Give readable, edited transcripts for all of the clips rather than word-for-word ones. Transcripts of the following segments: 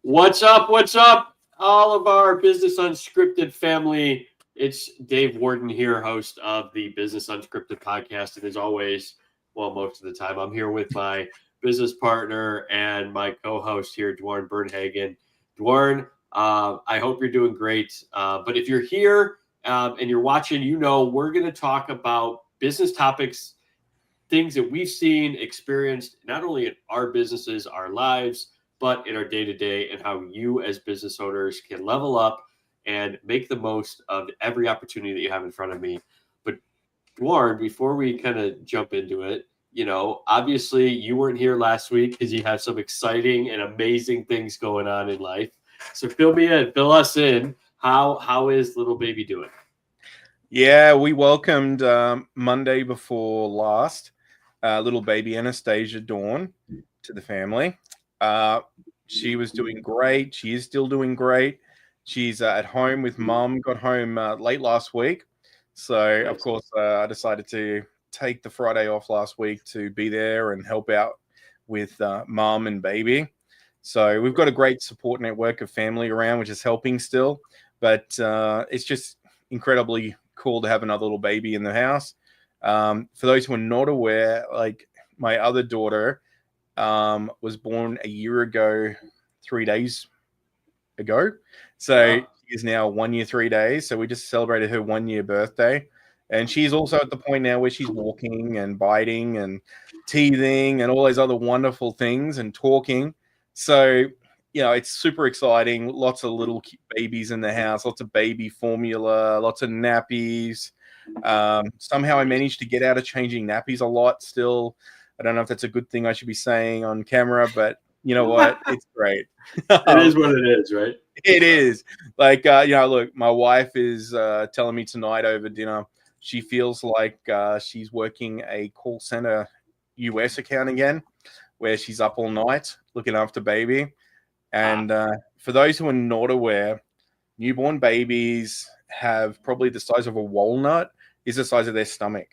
What's up? What's up? All of our Business Unscripted family. It's Dave Warden here, host of the Business Unscripted podcast. And as always, well, most of the time, I'm here with my business partner and my co-host here, Dwarn Bernhagen. Dwarn, I hope you're doing great. But if you're here and you're watching, we're going to talk about business topics, things that we've seen, experienced, not only in our businesses, our lives, but in our day-to-day, and how you as business owners can level up and make the most of every opportunity that you have in front of me. But Dwarn, before we kind of jump into it, obviously you weren't here last week because you have some exciting and amazing things going on in life. So fill us in. How is little baby doing? Yeah, we welcomed Monday before last little baby Anastasia Dawn to the family. She was doing great. She is still doing great. She's at home with mom. Got home late last week. So, Nice. Of course, I decided to take the Friday off last week to be there and help out with mom and baby. So we've got a great support network of family around, which is helping still. But it's just incredibly cool to have another little baby in the house. For those who are not aware, like my other daughter was born a year ago, 3 days ago. So she is now 1 year, 3 days. So we just celebrated her 1 year birthday. And she's also at the point now where she's walking and biting and teething and all those other wonderful things and talking. So, it's super exciting. Lots of little babies in the house, lots of baby formula, lots of nappies. Somehow I managed to get out of changing nappies a lot still. I don't know if that's a good thing I should be saying on camera, but you know what? It's great. It is what it is, right? It is. Like, look, my wife is telling me tonight over dinner, she feels like she's working a call center US account again, where she's up all night looking after baby. And for those who are not aware, newborn babies have probably the size of a walnut is the size of their stomach,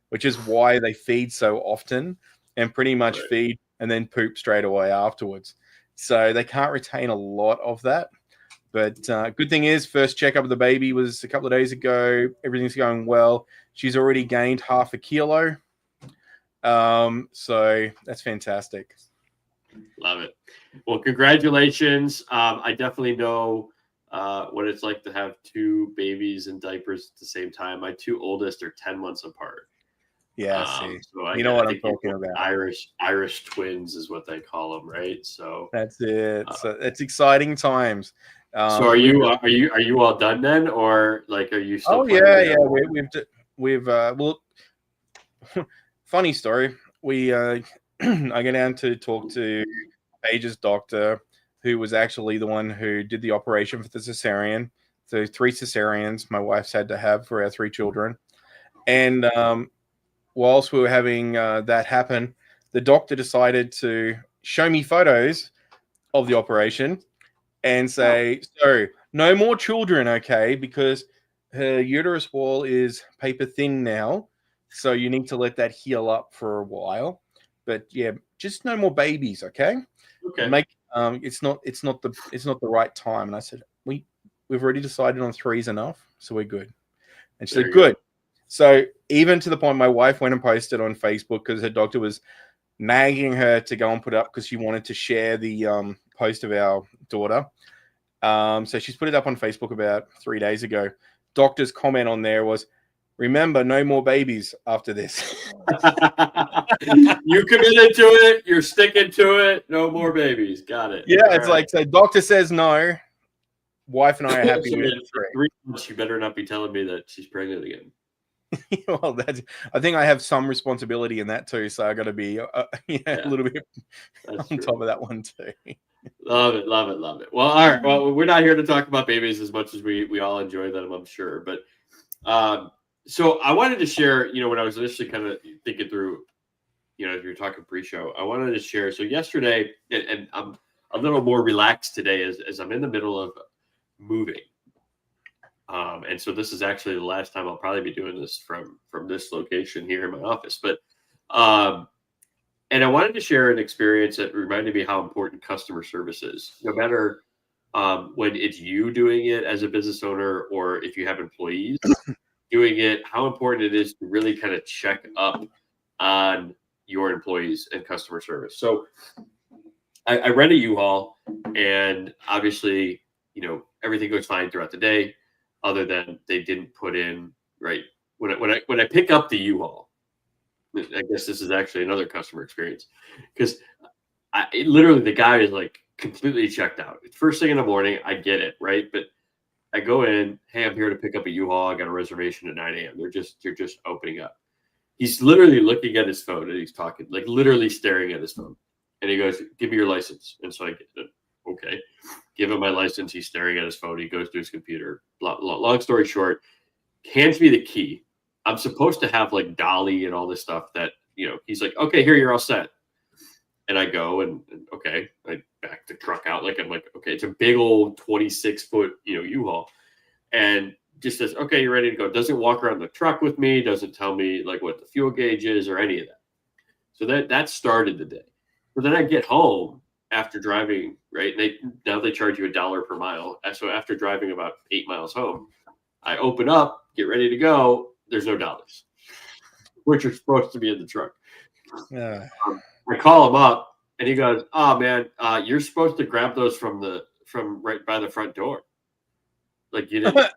which is why they feed so often and pretty much feed and then poop straight away afterwards. So they can't retain a lot of that. But good thing is, first checkup of the baby was a couple of days ago. Everything's going well. She's already gained 0.5 kilo. So that's fantastic. Love it. Well, congratulations. I definitely know what it's like to have two babies in diapers at the same time. My two oldest are 10 months apart. Yeah, so you know what I'm talking about. Irish twins is what they call them, right? So that's it. So it's exciting times. So are you all done then, or like are you still? Oh yeah. We've well, funny story. We I go down to talk to Paige's doctor, who was actually the one who did the operation for the cesarean. So 3 cesareans my wife's had to have for our 3 children. And whilst we were having that happen, the doctor decided to show me photos of the operation and say, so no more children, okay, because her uterus wall is paper thin now. So you need to let that heal up for a while. But yeah, just no more babies, okay? Okay. It's not the right time. And I said, we've already decided on 3 is enough, so we're good. And she said, good. So even to the point my wife went and posted on Facebook because her doctor was nagging her to go and put it up because she wanted to share the post of our daughter. So she's put it up on Facebook about 3 days ago. Doctor's comment on there was, remember, no more babies after this. You committed to it. You're sticking to it. No more babies. Got it. Yeah, it's like, so doctor says no. Wife and I are happy with it. 3 months, you better not be telling me that she's pregnant again. Well, I think I have some responsibility in that too, so I got to be a little bit on top of that one too. Love it. Well, all right. Well, we're not here to talk about babies as much as we all enjoy them, I'm sure. But so I wanted to share, when I was initially kind of thinking through, if you're talking pre-show, I wanted to share. So yesterday, and I'm a little more relaxed today as I'm in the middle of moving. And so this is actually the last time I'll probably be doing this from this location here in my office. But And I wanted to share an experience that reminded me how important customer service is. No matter when it's you doing it as a business owner, or if you have employees doing it, how important it is to really kind of check up on your employees and customer service. So I rent a U-Haul, and obviously, everything goes fine throughout the day, other than they didn't put in right when I pick up the U-Haul. I guess this is actually another customer experience, because literally the guy is like completely checked out. It's first thing in the morning. I get it, right? But I go in, hey, I'm here to pick up a U-Haul. I got a reservation at 9 a.m. They're just opening up. He's literally looking at his phone and he's talking, like literally staring at his phone. And he goes, give me your license. And so I get it. Okay. Give him my license. He's staring at his phone. He goes to his computer. Long story short, hands me the key. I'm supposed to have like Dolly and all this stuff that, he's like, okay, here, you're all set. And I go and okay, I back the truck out. Like, I'm like, okay, it's a big old 26-foot, U-Haul. And just says, okay, you're ready to go. Doesn't walk around the truck with me. Doesn't tell me like what the fuel gauge is or any of that. So that started the day. But then I get home after driving, right? Now they charge you $1 per mile. So after driving about 8 miles home, I open up, get ready to go. There's no dollars, which are supposed to be in the truck. Yeah. I call him up and he goes, oh man, you're supposed to grab those from right by the front door. Like you didn't.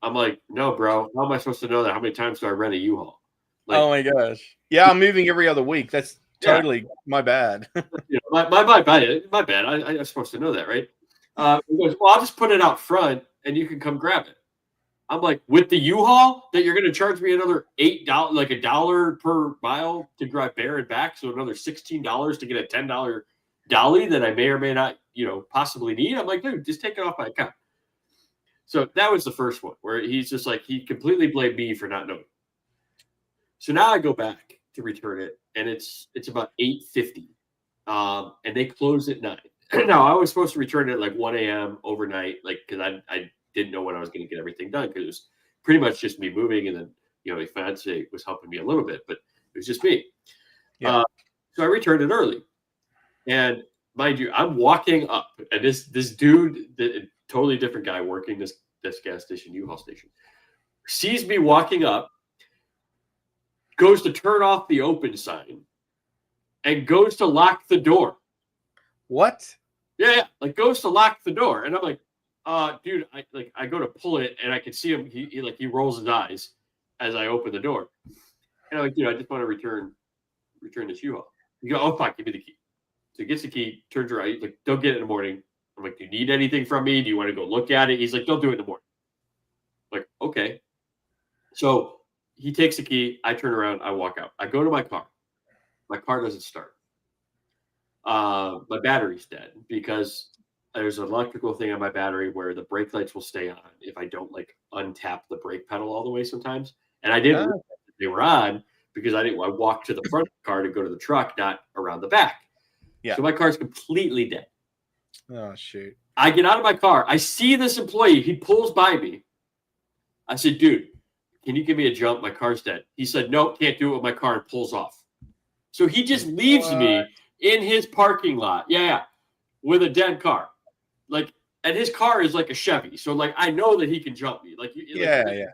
I'm like, no, bro. How am I supposed to know that? How many times do I rent a U-Haul? Like, oh my gosh. Yeah, I'm moving every other week. That's totally my bad. my bad. I'm supposed to know that, right? He goes, well, I'll just put it out front and you can come grab it. I'm like, with the U-Haul that you're going to charge me another $8, like $1 per mile to drive there and back, so another $16 to get a $10 dolly that I may or may not, possibly need. I'm like, dude, just take it off my account. So that was the first one where he's just like, he completely blamed me for not knowing. So now I go back to return it, and it's about 8:50, and they close at 9. Now I was supposed to return it at like 1 a.m. overnight, like because I didn't know when I was going to get everything done, because it was pretty much just me moving, and then my fiance was helping me a little bit, but it was just me. Yeah. So I returned it early, and mind you, I'm walking up, and this dude, totally different guy working this gas station, U-Haul station, sees me walking up, goes to turn off the open sign, and goes to lock the door. What? Yeah, like goes to lock the door, and I'm like, dude, I go to pull it, and I can see him. He rolls his eyes as I open the door, and I'm like, dude, I just want to return this U-Haul. You go, oh fuck, give me the key. So he gets the key, turns around, he's like, don't get it in the morning. I'm like, do you need anything from me? Do you want to go look at it? He's like, don't do it in the morning. I'm like, okay. So he takes the key. I turn around. I walk out. I go to my car. My car doesn't start. My battery's dead because there's an electrical thing on my battery where the brake lights will stay on if I don't like untap the brake pedal all the way sometimes. And I didn't realize that they were on because I walked to the front of the car to go to the truck, not around the back. Yeah. So my car's completely dead. Oh, shoot. I get out of my car. I see this employee. He pulls by me. I said, dude, can you give me a jump? My car's dead. He said, no, can't do it with my car, and pulls off. So he just leaves me in his parking lot. Yeah, with a dead car. Like, and his car is like a Chevy. So, like, I know that he can jump me. Yeah.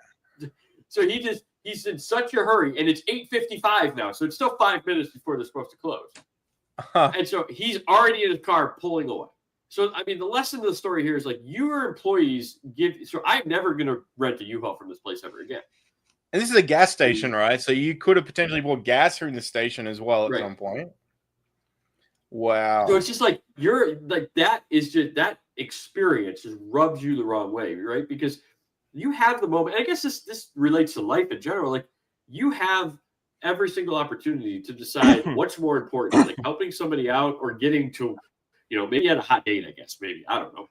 So he's in such a hurry, and it's 8:55 now. So it's still 5 minutes before they're supposed to close. And so he's already in his car pulling away. So, I mean, the lesson of the story here is like your employees so I'm never going to rent a U-Haul from this place ever again. And this is a gas station, right? So you could have potentially bought gas from the station as well at some point. Wow. So it's just like that is just that experience just rubs you the wrong way, right? Because you have the moment. I guess this relates to life in general. Like you have every single opportunity to decide what's more important, like helping somebody out or getting to, maybe at a hot date, I guess, maybe, I don't know.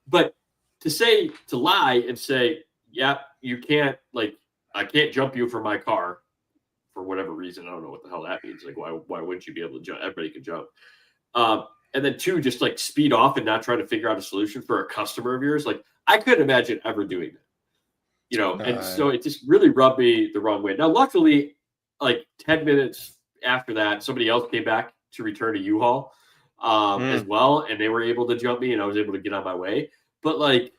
But to lie and say, yeah, you can't, like, I can't jump you from my car for whatever reason. I don't know what the hell that means. Like, why wouldn't you be able to jump? Everybody can jump. And then two, just like speed off and not try to figure out a solution for a customer of yours. Like I couldn't imagine ever doing that, and so it just really rubbed me the wrong way. Now, luckily, like 10 minutes after that, somebody else came back to return a U-Haul as well, and they were able to jump me, and I was able to get on my way. But like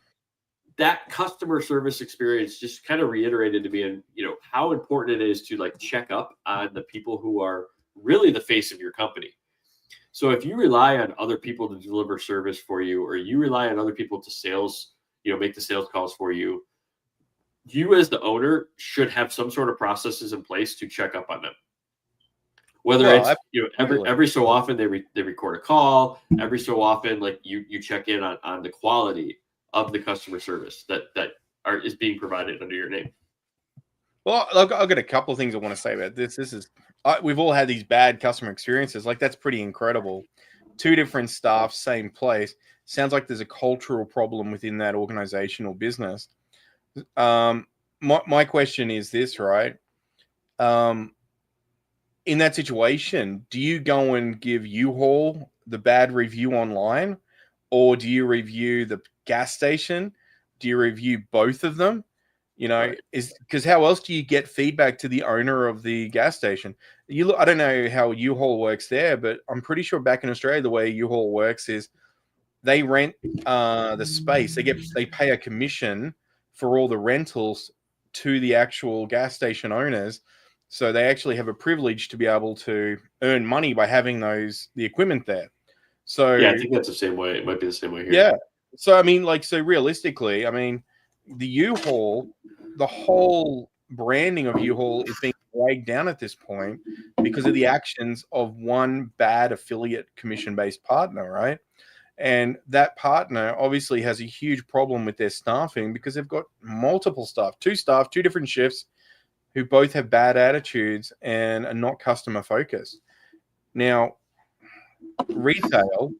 that customer service experience just kind of reiterated to me, and how important it is to like check up on the people who are really the face of your company. So if you rely on other people to deliver service for you, or you rely on other people to sales, make the sales calls for you, you as the owner should have some sort of processes in place to check up on them. Whether it's every so often they record a call, every so often like you check in on the quality of the customer service that is being provided under your name. Well, I've got a couple of things I want to say about this. We've all had these bad customer experiences. Like, that's pretty incredible. 2 different staff, same place. Sounds like there's a cultural problem within that organization or business. My question is this, right? In that situation, do you go and give U-Haul the bad review online, or do you review the gas station? Do you review both of them? Right. Is because how else do you get feedback to the owner of the gas station? I don't know how U-Haul works there, but I'm pretty sure back in Australia, the way U-Haul works is they rent the space. They pay a commission for all the rentals to the actual gas station owners. So they actually have a privilege to be able to earn money by having the equipment there. So yeah, I think that's the same way. It might be the same way here. Yeah. So I mean, so realistically, I mean, the U-Haul, the whole branding of U-Haul is being dragged down at this point because of the actions of one bad affiliate commission-based partner, right? And that partner obviously has a huge problem with their staffing because they've got multiple staff, 2 different shifts, who both have bad attitudes and are not customer focused. Now, retail,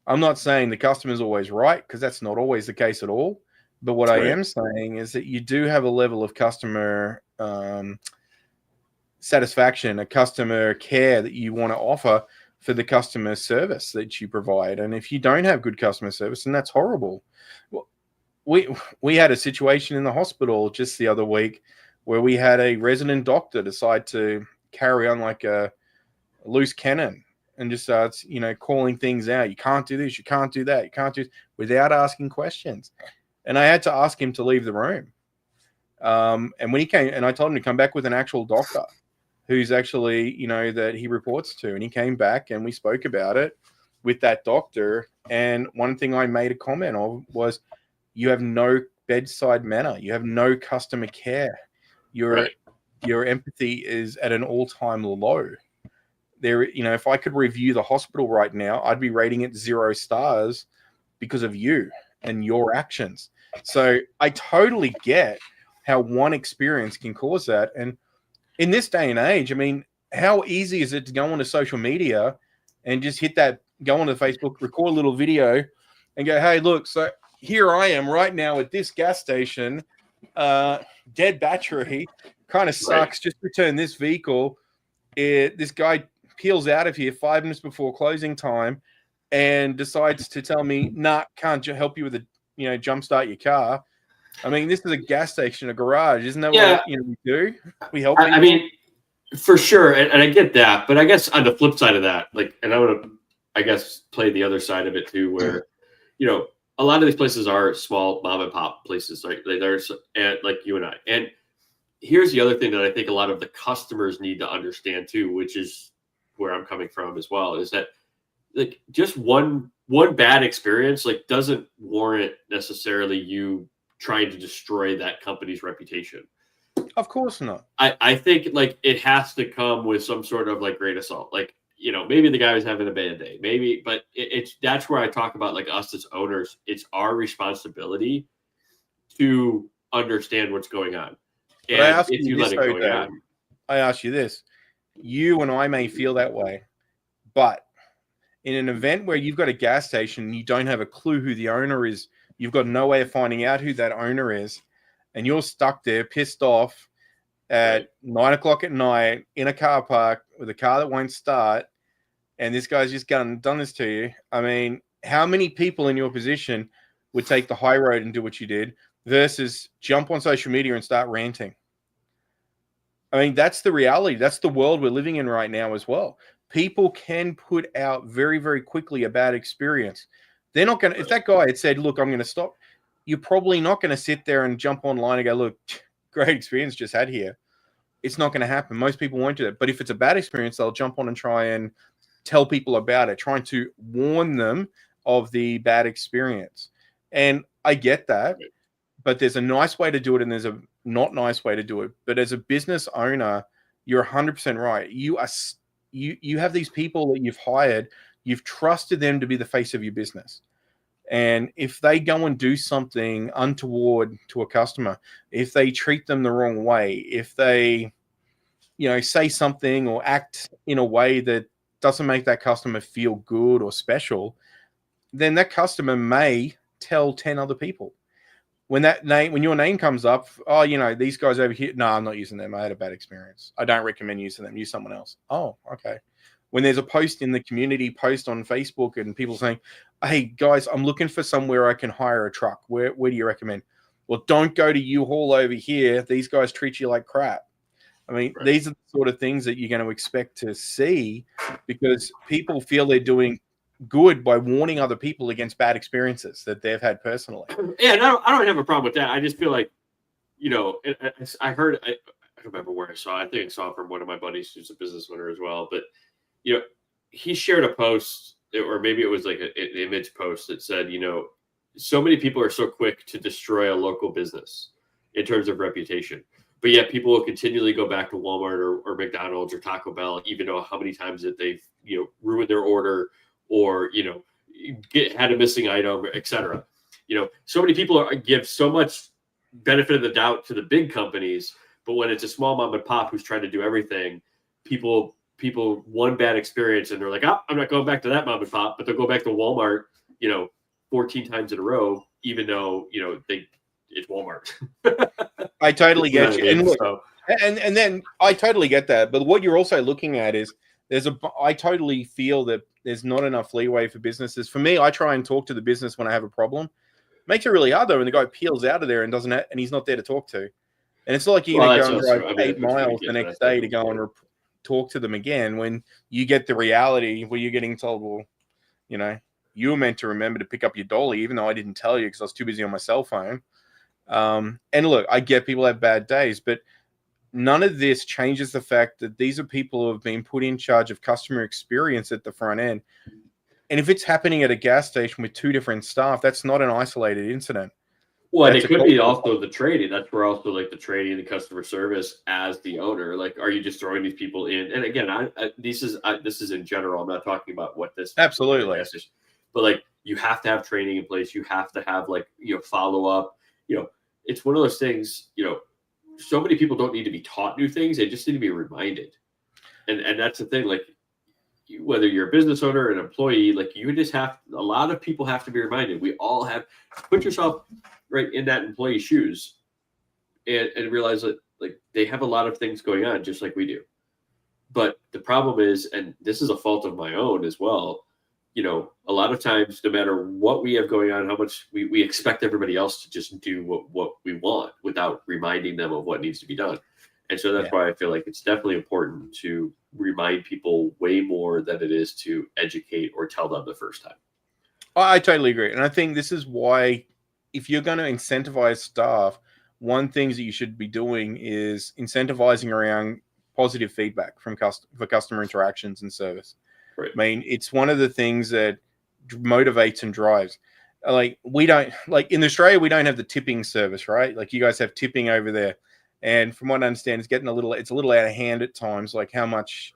I'm not saying the customer's always right, because that's not always the case at all. But what I am saying is that you do have a level of customer satisfaction, a customer care that you want to offer for the customer service that you provide. And if you don't have good customer service, then that's horrible. We had a situation in the hospital just the other week where we had a resident doctor decide to carry on like a loose cannon and just starts, calling things out. You can't do this, you can't do that, you can't do this, without asking questions. And I had to ask him to leave the room. And when he came, and I told him to come back with an actual doctor who's actually, that he reports to. And he came back and we spoke about it with that doctor. And one thing I made a comment of was, you have no bedside manner. You have no customer care. Your empathy is at an all-time low. There, if I could review the hospital right now, I'd be rating it 0 stars because of you and your actions. So I totally get how one experience can cause that. And in this day and age, I mean, how easy is it to go onto social media and just go onto Facebook, record a little video and go, hey, look, so here I am right now at this gas station, dead battery, kind of sucks. Just return this vehicle. This guy peels out of here 5 minutes before closing time and decides to tell me, nah, can't help you with jumpstart your car. I mean, this is a gas station, a garage. Isn't that what we do? We help people. I mean, for sure. And I get that. But I guess on the flip side of that, and I want to, play the other side of it too, where, a lot of these places are small mom and pop places, right? There's like you and I. And here's the other thing that I think a lot of the customers need to understand too, which is where I'm coming from as well, is that like just one bad experience doesn't warrant necessarily you trying to destroy that company's reputation. Of course not. I think it has to come with some sort of great assault. Maybe the guy was having a bad day, maybe, but that's where I talk about us as owners. It's our responsibility to understand what's going on. And I ask if you let it go on, I ask you this: you and I may feel that way, but in an event where you've got a gas station and you don't have a clue who the owner is, you've got no way of finding out who that owner is, and you're stuck there, pissed off at 9 o'clock at night in a car park with a car that won't start, and this guy's just done this to you. I mean, how many people in your position would take the high road and do what you did versus jump on social media and start ranting? I mean, that's the reality. That's the world we're living in right now as well. People can put out very, very quickly a bad experience. They're not going to, if that guy had said, look, I'm going to stop, you're probably not going to sit there and jump online and go, look, great experience just had here. It's not going to happen. Most people won't do that. But if it's a bad experience, they'll jump on and try and tell people about it, trying to warn them of the bad experience. And I get that, but there's a nice way to do it and there's a not nice way to do it. But as a business owner, you're 100% right. You have these people that you've hired, you've trusted them to be the face of your business. And if they go and do something untoward to a customer, if they treat them the wrong way, if they, say something or act in a way that doesn't make that customer feel good or special, then that customer may tell 10 other people. When your name comes up, oh, these guys over here, no, I'm not using them. I had a bad experience. I don't recommend using them. Use someone else. Oh, okay. When there's a post in the community post on Facebook and people saying, hey, guys, I'm looking for somewhere I can hire a truck. Where do you recommend? Well, don't go to U-Haul over here. These guys treat you like crap. I mean, right. These are the sort of things that you're going to expect to see because people feel they're doing good by warning other people against bad experiences that they've had personally. Yeah, and I don't have a problem with that. I just feel like, I heard, I don't remember where I saw it. I think I saw it from one of my buddies who's a business owner as well. But, he shared a post, or maybe it was like an image post that said, so many people are so quick to destroy a local business in terms of reputation. But yet people will continually go back to Walmart or McDonald's or Taco Bell, even though how many times that they've, ruined their order or, had a missing item, etc. So many people give so much benefit of the doubt to the big companies, but when it's a small mom and pop who's trying to do everything, people one bad experience and they're like, oh, I'm not going back to that mom and pop, but they'll go back to Walmart, 14 times in a row, even though, it's Walmart. I totally get you. And, look, and then I totally get that. But what you're also looking at is I totally feel that there's not enough leeway for businesses. For me, I try and talk to the business when I have a problem. Makes it really hard though when the guy peels out of there and and he's not there to talk to. And it's not like you're going to go and drive 8 miles the next day to go and talk to them again when you get the reality where you're getting told, well, you were meant to remember to pick up your dolly, even though I didn't tell you because I was too busy on my cell phone. And look, I get people have bad days, but none of this changes the fact that these are people who have been put in charge of customer experience at the front end. And if it's happening at a gas station with 2 different staff, that's not an isolated incident. Well, and it could be also the trading. That's where also like the trading, the customer service as the owner. Like, are you just throwing these people in? And again, this is in general. I'm not talking about what this absolutely is, but like you have to have training in place. You have to have follow up. It's one of those things. So many people don't need to be taught new things; they just need to be reminded. And that's the thing. Like, whether you're a business owner or an employee, like a lot of people have to be reminded. We all have put yourself right in that employee's shoes and realize that like they have a lot of things going on just like we do. But the problem is, and this is a fault of my own as well, a lot of times, no matter what we have going on, how much we expect everybody else to just do what we want without reminding them of what needs to be done. And so that's why I feel like it's definitely important to remind people way more than it is to educate or tell them the first time. I totally agree. And I think this is why if you're going to incentivize staff, one thing that you should be doing is incentivizing around positive feedback for customer interactions and service. Right. I mean, it's one of the things that motivates and drives. Like in Australia, we don't have the tipping service, right? Like you guys have tipping over there. And from what I understand, it's a little out of hand at times, like how much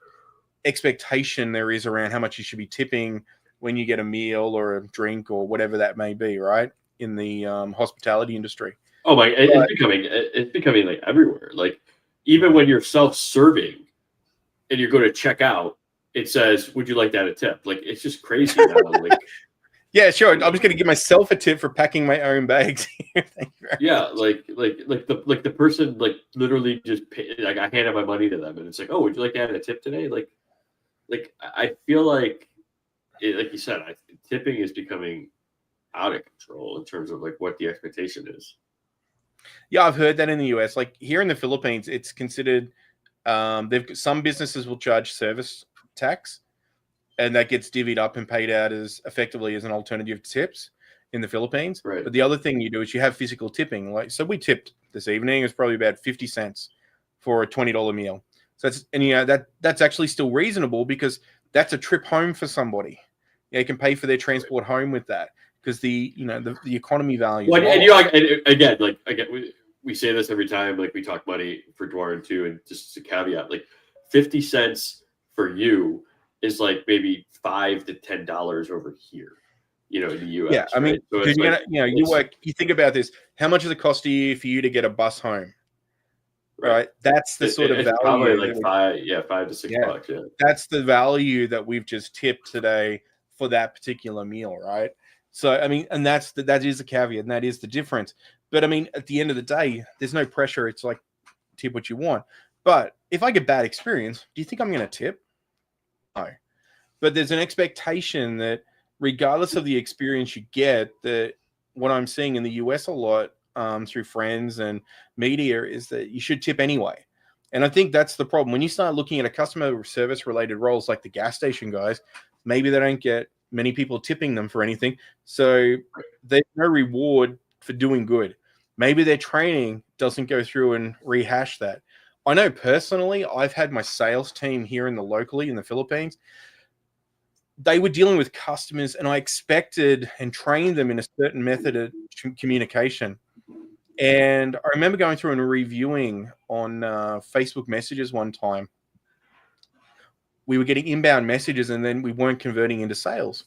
expectation there is around how much you should be tipping when you get a meal or a drink or whatever that may be, right? In the hospitality industry. Oh my! It's becoming like everywhere. Like even when you're self-serving and you're going to check out, it says, "Would you like that a tip?" Like it's just crazy now. Like, yeah, sure. I'm just going to give myself a tip for packing my own bags. Yeah, like the person like literally just like I handed my money to them and it's like, "Oh, would you like to add a tip today?" Like I feel like like you said, tipping is becoming out of control in terms of like what the expectation is. Yeah, I've heard that in the US. Like here in the Philippines, it's considered Some businesses will charge service tax, and that gets divvied up and paid out as effectively as an alternative to tips in the Philippines. Right. But the other thing you do is you have physical tipping. Like, so we tipped this evening. It's probably about 50 cents for a $20 meal. So that's actually still reasonable because that's a trip home for somebody. Yeah, you can pay for their transport home with that because the economy value. Well, and we say this every time, like we talk money for Dwarren too, and just a caveat, like 50 cents for you is like maybe $5 to $10 over here, in the US. Yeah, I mean, right? So dude, you think about this. How much does it cost you for you to get a bus home? Right. That's the sort of value. Probably like $5 to $6. Yeah. That's the value that we've just tipped today for that particular meal, right? So, I mean, and that is the caveat, and that is the difference. But I mean, at the end of the day, there's no pressure. It's like tip what you want. But if I get bad experience, do you think I'm going to tip? No. But there's an expectation that regardless of the experience you get, that what I'm seeing in the US a lot through friends and media is that you should tip anyway. And I think that's the problem. When you start looking at a customer service related roles like the gas station guys, maybe they don't get many people tipping them for anything. So there's no reward for doing good. Maybe their training doesn't go through and rehash that. I know personally, I've had my sales team here locally in the Philippines. They were dealing with customers, and I expected and trained them in a certain method of communication. And I remember going through and reviewing on Facebook messages one time. We were getting inbound messages, and then we weren't converting into sales.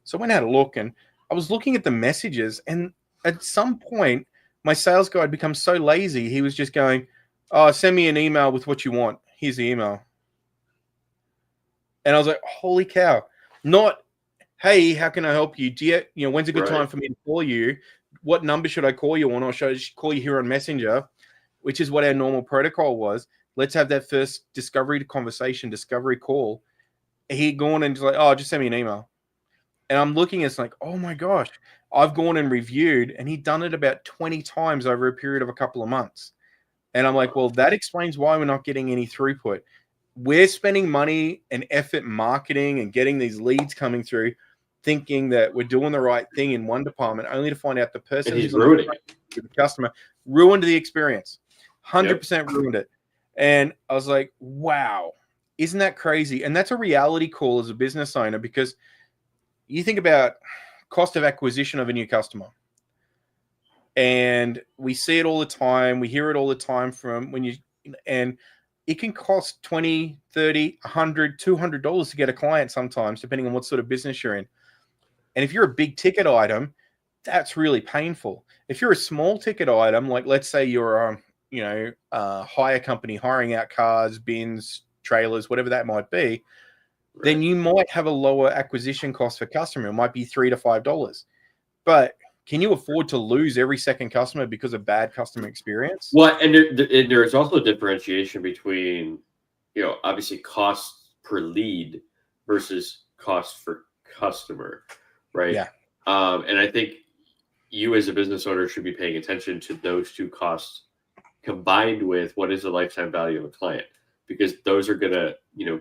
So I went and had a look, and I was looking at the messages, and at some point, my sales guy had become so lazy, he was just going, "Oh, send me an email with what you want. Here's the email." And I was like, holy cow. Not, hey, how can I help you? Do you, when's a good time for me to call you? What number should I call you on? Or should I just call you here on Messenger? Which is what our normal protocol was. Let's have that first discovery call. He'd gone and just like, oh, just send me an email. And I'm looking, it's like, oh my gosh, I've gone and reviewed, and he'd done it about 20 times over a period of a couple of months. And I'm like, well, that explains why we're not getting any throughput. We're spending money and effort marketing and getting these leads coming through, thinking that we're doing the right thing in one department, only to find out the person who's ruining it. The customer ruined the experience, 100% ruined it. And I was like, wow, isn't that crazy? And that's a reality call as a business owner, because you think about cost of acquisition of a new customer. And we see it all the time. We hear it all the time and it can cost $20, $30, $100, $200 to get a client sometimes, depending on what sort of business you're in. And if you're a big ticket item, that's really painful. If you're a small ticket item, like let's say you're a hire company hiring out cars, bins, trailers, whatever that might be, then you might have a lower acquisition cost for customer. It might be $3 to $5. But can you afford to lose every second customer because of bad customer experience? Well, and there's also a differentiation between, obviously cost per lead versus cost for customer, right? Yeah. And I think you as a business owner should be paying attention to those two costs combined with what is the lifetime value of a client, because those are going to,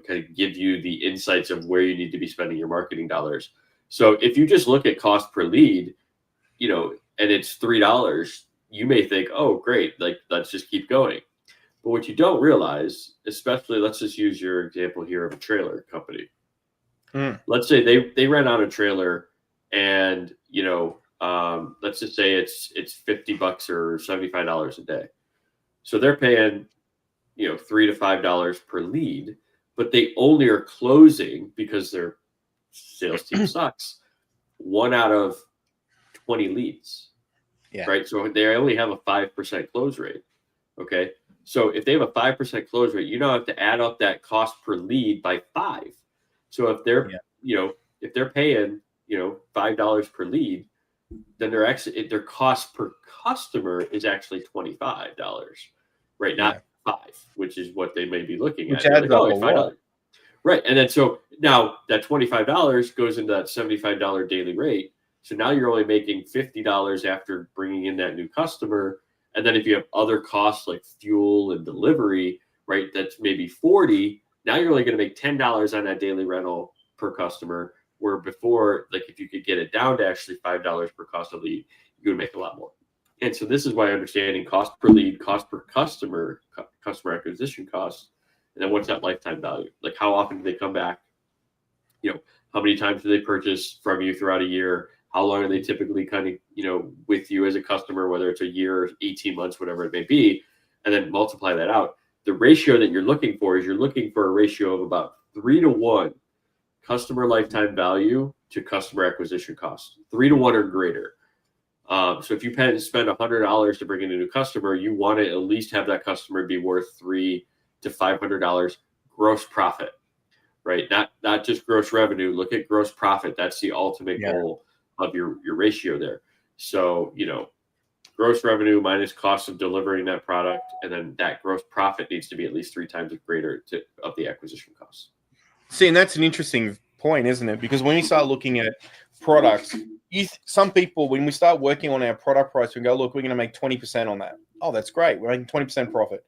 kind of give you the insights of where you need to be spending your marketing dollars. So if you just look at cost per lead, and it's $3, you may think, oh, great, like, let's just keep going. But what you don't realize, especially, let's just use your example here of a trailer company. Let's say they rent out a trailer and, let's just say it's $50 or $75 a day. So they're paying, $3 to $5 per lead, but they only are closing, because their sales team sucks, 1 out of 20 leads. Yeah. Right. So they only have a 5% close rate. Okay. So if they have a 5% close rate, you now have to add up that cost per lead by 5. So if they're, if they're paying, $5 per lead, then their cost per customer is actually $25, right? Not 5, which is what they may be looking at. Adds up a lot. Right. And then so now that $25 goes into that $75 daily rate. So now you're only making $50 after bringing in that new customer. And then if you have other costs like fuel and delivery, right, that's maybe 40, now you're only going to make $10 on that daily rental per customer, where before, like if you could get it down to actually $5 per cost of lead, you would make a lot more. And so this is why understanding cost per lead, cost per customer, customer acquisition costs, and then what's that lifetime value? Like how often do they come back? How many times do they purchase from you throughout a year? How long are they typically kind of, with you as a customer, whether it's a year, 18 months, whatever it may be, and then multiply that out. The ratio that you're looking for is you're looking for a ratio of about 3-to-1 customer lifetime value to customer acquisition cost, 3-to-1 or greater. So if you spend $100 to bring in a new customer, you want to at least have that customer be worth $300 to $500 gross profit, right? Not just gross revenue. Look at gross profit. That's the ultimate goal of your ratio there. So, gross revenue minus cost of delivering that product, and then that gross profit needs to be at least 3 times greater of the acquisition cost. See, and that's an interesting point, isn't it? Because when you start looking at products, some people, when we start working on our product price, we go, look, we're going to make 20% on that. Oh, that's great. We're making 20% profit.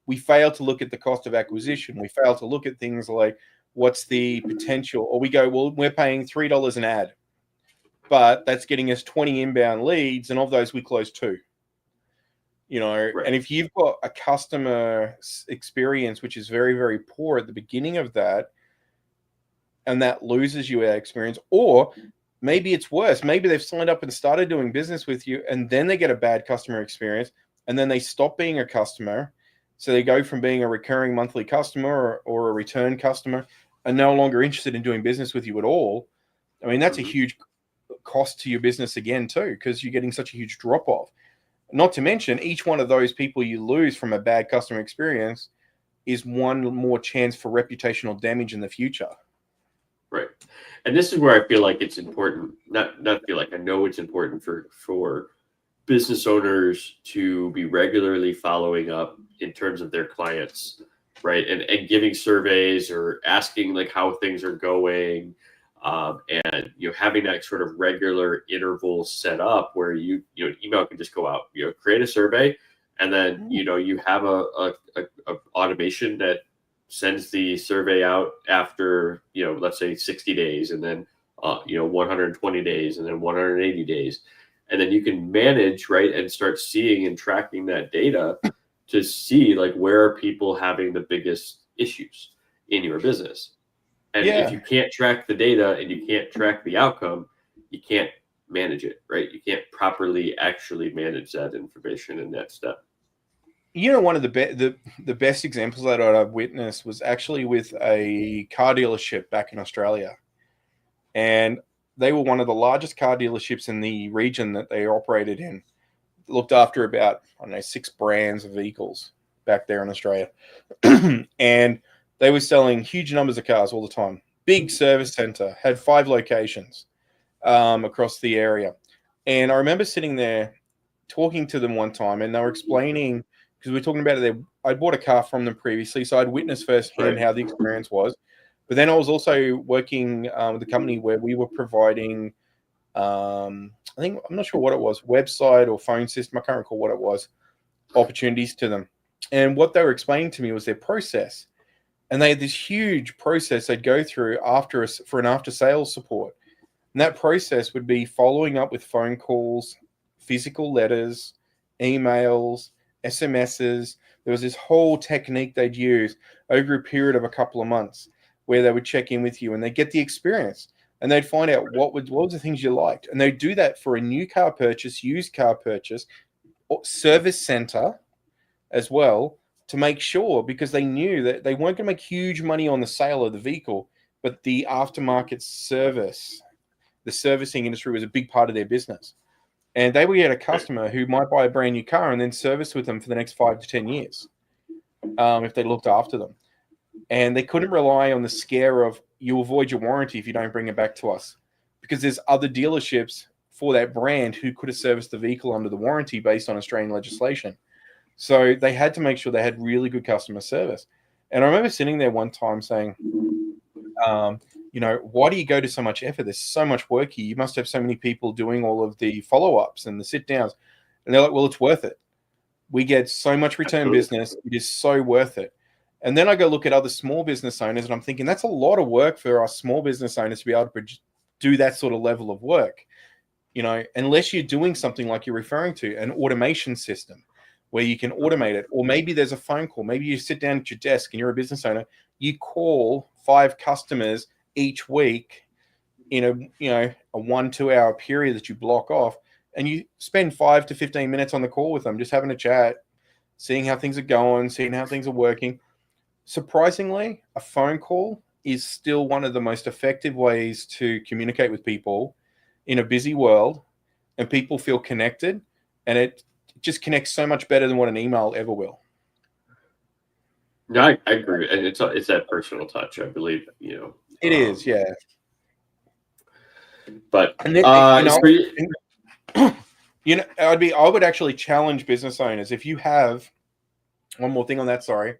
We fail to look at the cost of acquisition. We fail to look at things like what's the potential, or we go, well, we're paying $3 an ad, but that's getting us 20 inbound leads, and of those we close 2. Right. And if you've got a customer experience which is very, very poor at the beginning of that, and that loses you our experience, or maybe it's worse. Maybe they've signed up and started doing business with you, and then they get a bad customer experience, and then they stop being a customer. So they go from being a recurring monthly customer or a return customer and no longer interested in doing business with you at all. I mean, that's a huge cost to your business again, too, because you're getting such a huge drop off. Not to mention, each one of those people you lose from a bad customer experience is one more chance for reputational damage in the future. Right. And this is where I feel like it's important, not feel like, I know it's important for business owners to be regularly following up in terms of their clients, right? And giving surveys or asking like how things are going, and having that sort of regular interval set up where email can just go out, create a survey, and then you have a automation that sends the survey out after let's say 60 days, and then 120 days, and then 180 days, and then you can manage, right, and start seeing and tracking that data to see like where are people having the biggest issues in your business. And if you can't track the data and you can't track the outcome, you can't manage it, right? You can't properly actually manage that information in that step. One of the best examples that I've witnessed was actually with a car dealership back in Australia. And they were one of the largest car dealerships in the region that they operated in. Looked after about, 6 brands of vehicles back there in Australia. And they were selling huge numbers of cars all the time. Big service center, had 5 locations across the area. And I remember sitting there talking to them one time, and they were explaining, because we were talking about it, I bought a car from them previously, so I'd witnessed firsthand how the experience was. But then I was also working with a company where we were providing, I'm not sure what it was, website or phone system, I can't recall what it was, opportunities to them. And what they were explaining to me was their process. And they had this huge process they'd go through for an after sales support. And that process would be following up with phone calls, physical letters, emails, SMSs. There was this whole technique they'd use over a period of a couple of months where they would check in with you and they'd get the experience and they'd find out what was the things you liked. And they'd do that for a new car purchase, used car purchase, service center as well, to make sure, because they knew that they weren't going to make huge money on the sale of the vehicle, but the aftermarket service, the servicing industry was a big part of their business. And they would get a customer who might buy a brand new car and then service with them for the next 5 to 10 years if they looked after them. And they couldn't rely on the scare of, you avoid your warranty if you don't bring it back to us, because there's other dealerships for that brand who could have serviced the vehicle under the warranty based on Australian legislation. So they had to make sure they had really good customer service. And I remember sitting there one time saying, why do you go to so much effort? There's so much work here. You must have so many people doing all of the follow-ups and the sit-downs. And they're like, well, it's worth it. We get so much return business. It is so worth it. And then I go look at other small business owners and I'm thinking that's a lot of work for us small business owners to be able to do that sort of level of work, unless you're doing something like you're referring to, an automation system where you can automate it. Or maybe there's a phone call. Maybe you sit down at your desk and you're a business owner. You call 5 customers each week in a 1-2 hour period that you block off, and you spend 5 to 15 minutes on the call with them, just having a chat, seeing how things are going, seeing how things are working. Surprisingly, a phone call is still one of the most effective ways to communicate with people in a busy world, and people feel connected, and it just connects so much better than what an email ever will. No, I agree, and it's that personal touch, I believe. It is, yeah. But and then, I would actually challenge business owners, if you have one more thing on that, sorry.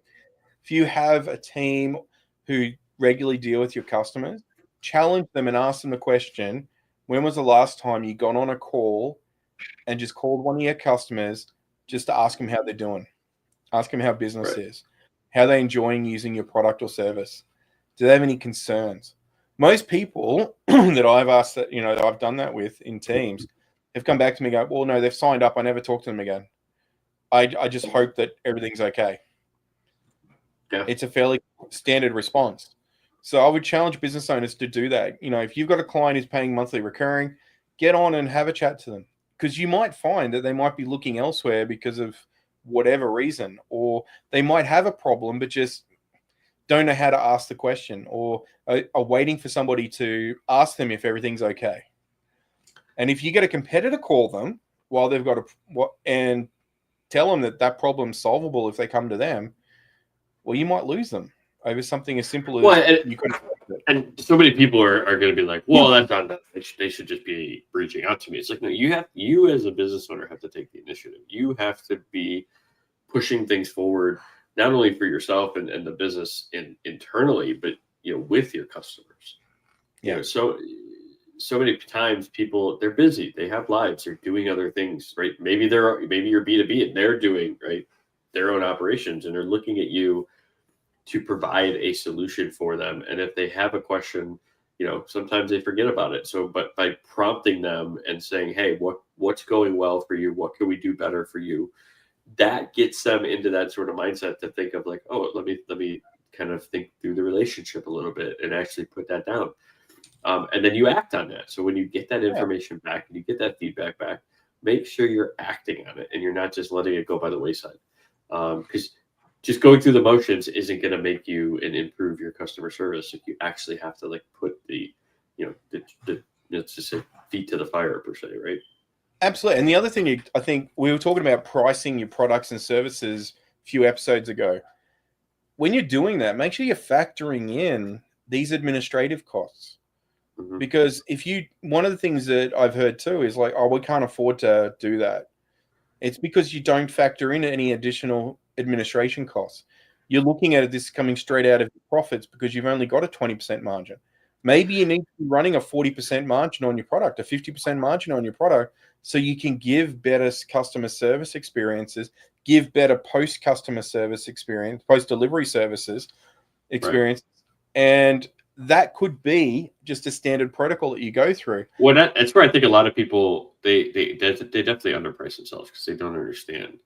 If you have a team who regularly deal with your customers, challenge them and ask them the question, when was the last time you got on a call and just called one of your customers just to ask them how they're doing? Ask them how business is. How are they enjoying using your product or service? Do they have any concerns? Most people that I've asked that, that I've done that with in teams have come back to me and go, well, no, they've signed up. I never talk to them again. I just hope that everything's okay. Yeah. It's a fairly standard response. So I would challenge business owners to do that. If you've got a client who's paying monthly recurring, get on and have a chat to them, because you might find that they might be looking elsewhere because of whatever reason, or they might have a problem but just don't know how to ask the question, or are waiting for somebody to ask them if everything's okay. And if you get a competitor call them while they've got and tell them that problem's solvable if they come to them, well, you might lose them over something as simple as you could. And so many people are going to be like, well, that's not enough. They should just be reaching out to me. It's like, no, you as a business owner have to take the initiative. You have to be pushing things forward, not only for yourself and the business internally, but with your customers. Yeah. So many times people, they're busy, they have lives, they're doing other things, right? Maybe you're B2B and they're doing their own operations, and they're looking at you to provide a solution for them. And if they have a question, sometimes they forget about it. So, but by prompting them and saying, hey, what's going well for you? What can we do better for you? That gets them into that sort of mindset to think of like, oh, let me kind of think through the relationship a little bit and actually put that down. And then you act on that. So when you get that information back and you get that feedback back, make sure you're acting on it and you're not just letting it go by the wayside. Because just going through the motions isn't going to make you and improve your customer service. If you actually have to put the let's just say feet to the fire per se, right? Absolutely. And the other thing, I think we were talking about pricing your products and services a few episodes ago. When you're doing that, make sure you're factoring in these administrative costs. Mm-hmm. Because one of the things that I've heard too is like, oh, we can't afford to do that. It's because you don't factor in any additional administration costs. You're looking at this coming straight out of profits because you've only got a 20% margin. Maybe you need to be running a 40% margin on your product, a 50% margin on your product, so you can give better customer service experiences, give better post-customer service experience, post-delivery services experience. Right. And that could be just a standard protocol that you go through. Well, that's where I think a lot of people, they definitely underprice themselves because they don't understand.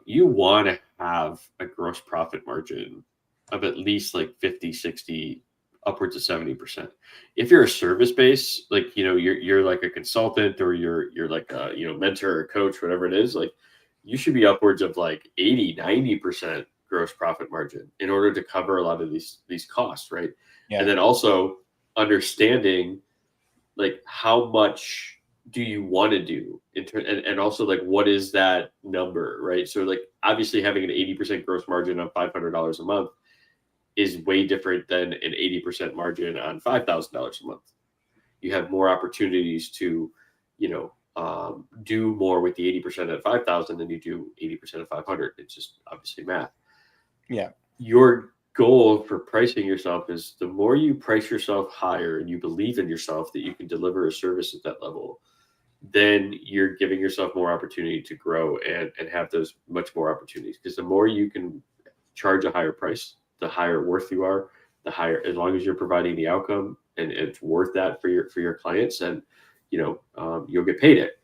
You want to have a gross profit margin of at least 50, 60, upwards of 70%. If you're a service base, you're like a consultant or you're like a mentor or coach, whatever it is, you should be upwards of 80, 90% gross profit margin in order to cover a lot of these costs, right? Yeah. And then also understanding how much do you want to do and also what is that number, right? So obviously having an 80% gross margin on $500 a month is way different than an 80% margin on $5,000 a month. You have more opportunities to, do more with the 80% at 5,000 than you do 80% at 500. It's just obviously math. Yeah. Your goal for pricing yourself is the more you price yourself higher and you believe in yourself that you can deliver a service at that level, then you're giving yourself more opportunity to grow and have those much more opportunities. Because the more you can charge a higher price. The higher worth you are, the higher, as long as you're providing the outcome and it's worth that for your clients, and you'll get paid it.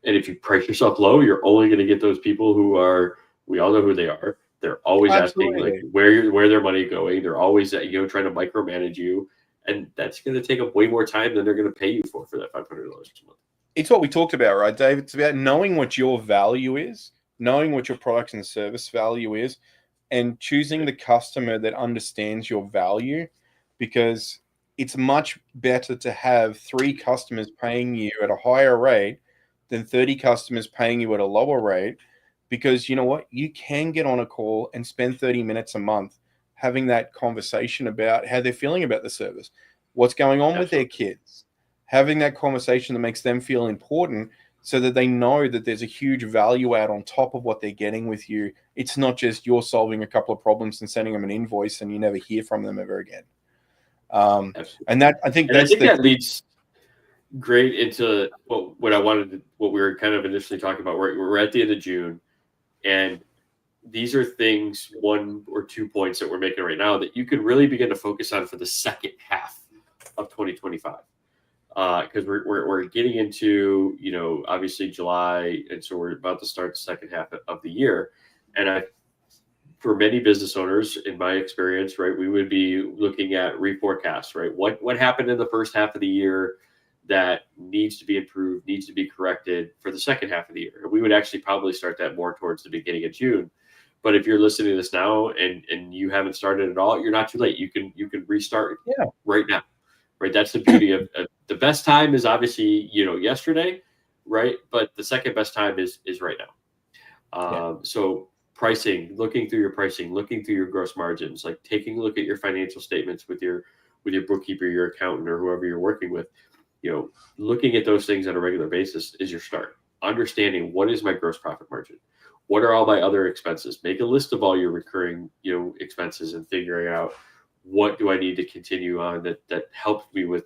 And if you price yourself low, you're only going to get those people who are, we all know who they are. They're always asking like where their money going. They're always trying to micromanage you, and that's going to take up way more time than they're going to pay you for that $500 a month. It's what we talked about, right, Dave? It's about knowing what your value is, knowing what your product and service value is, and choosing the customer that understands your value, because it's much better to have 3 customers paying you at a higher rate than 30 customers paying you at a lower rate. Because you know what? You can get on a call and spend 30 minutes a month having that conversation about how they're feeling about the service, what's going on with their kids, having that conversation that makes them feel important, so that they know that there's a huge value add on top of what they're getting with you. It's not just you're solving a couple of problems and sending them an invoice and you never hear from them ever again. And that, I think that leads great into what we were kind of initially talking about. We're at the end of June, and these are things, 1 or 2 points that we're making right now that you could really begin to focus on for the second half of 2025. Because we're getting into, obviously July, and so we're about to start the second half of the year. And for many business owners, in my experience, right, we would be looking at reforecast, right? What happened in the first half of the year that needs to be improved, needs to be corrected for the second half of the year. We would actually probably start that more towards the beginning of June. But if you're listening to this now and you haven't started at all, you're not too late. You can restart right now. Right. That's the beauty of the best time is obviously, yesterday. Right. But the second best time is right now. So pricing, looking through your pricing, looking through your gross margins, like taking a look at your financial statements with your bookkeeper, your accountant, or whoever you're working with, looking at those things on a regular basis is your start. Understanding, what is my gross profit margin? What are all my other expenses? Make a list of all your recurring, expenses, and figuring out, what do I need to continue on that helps me with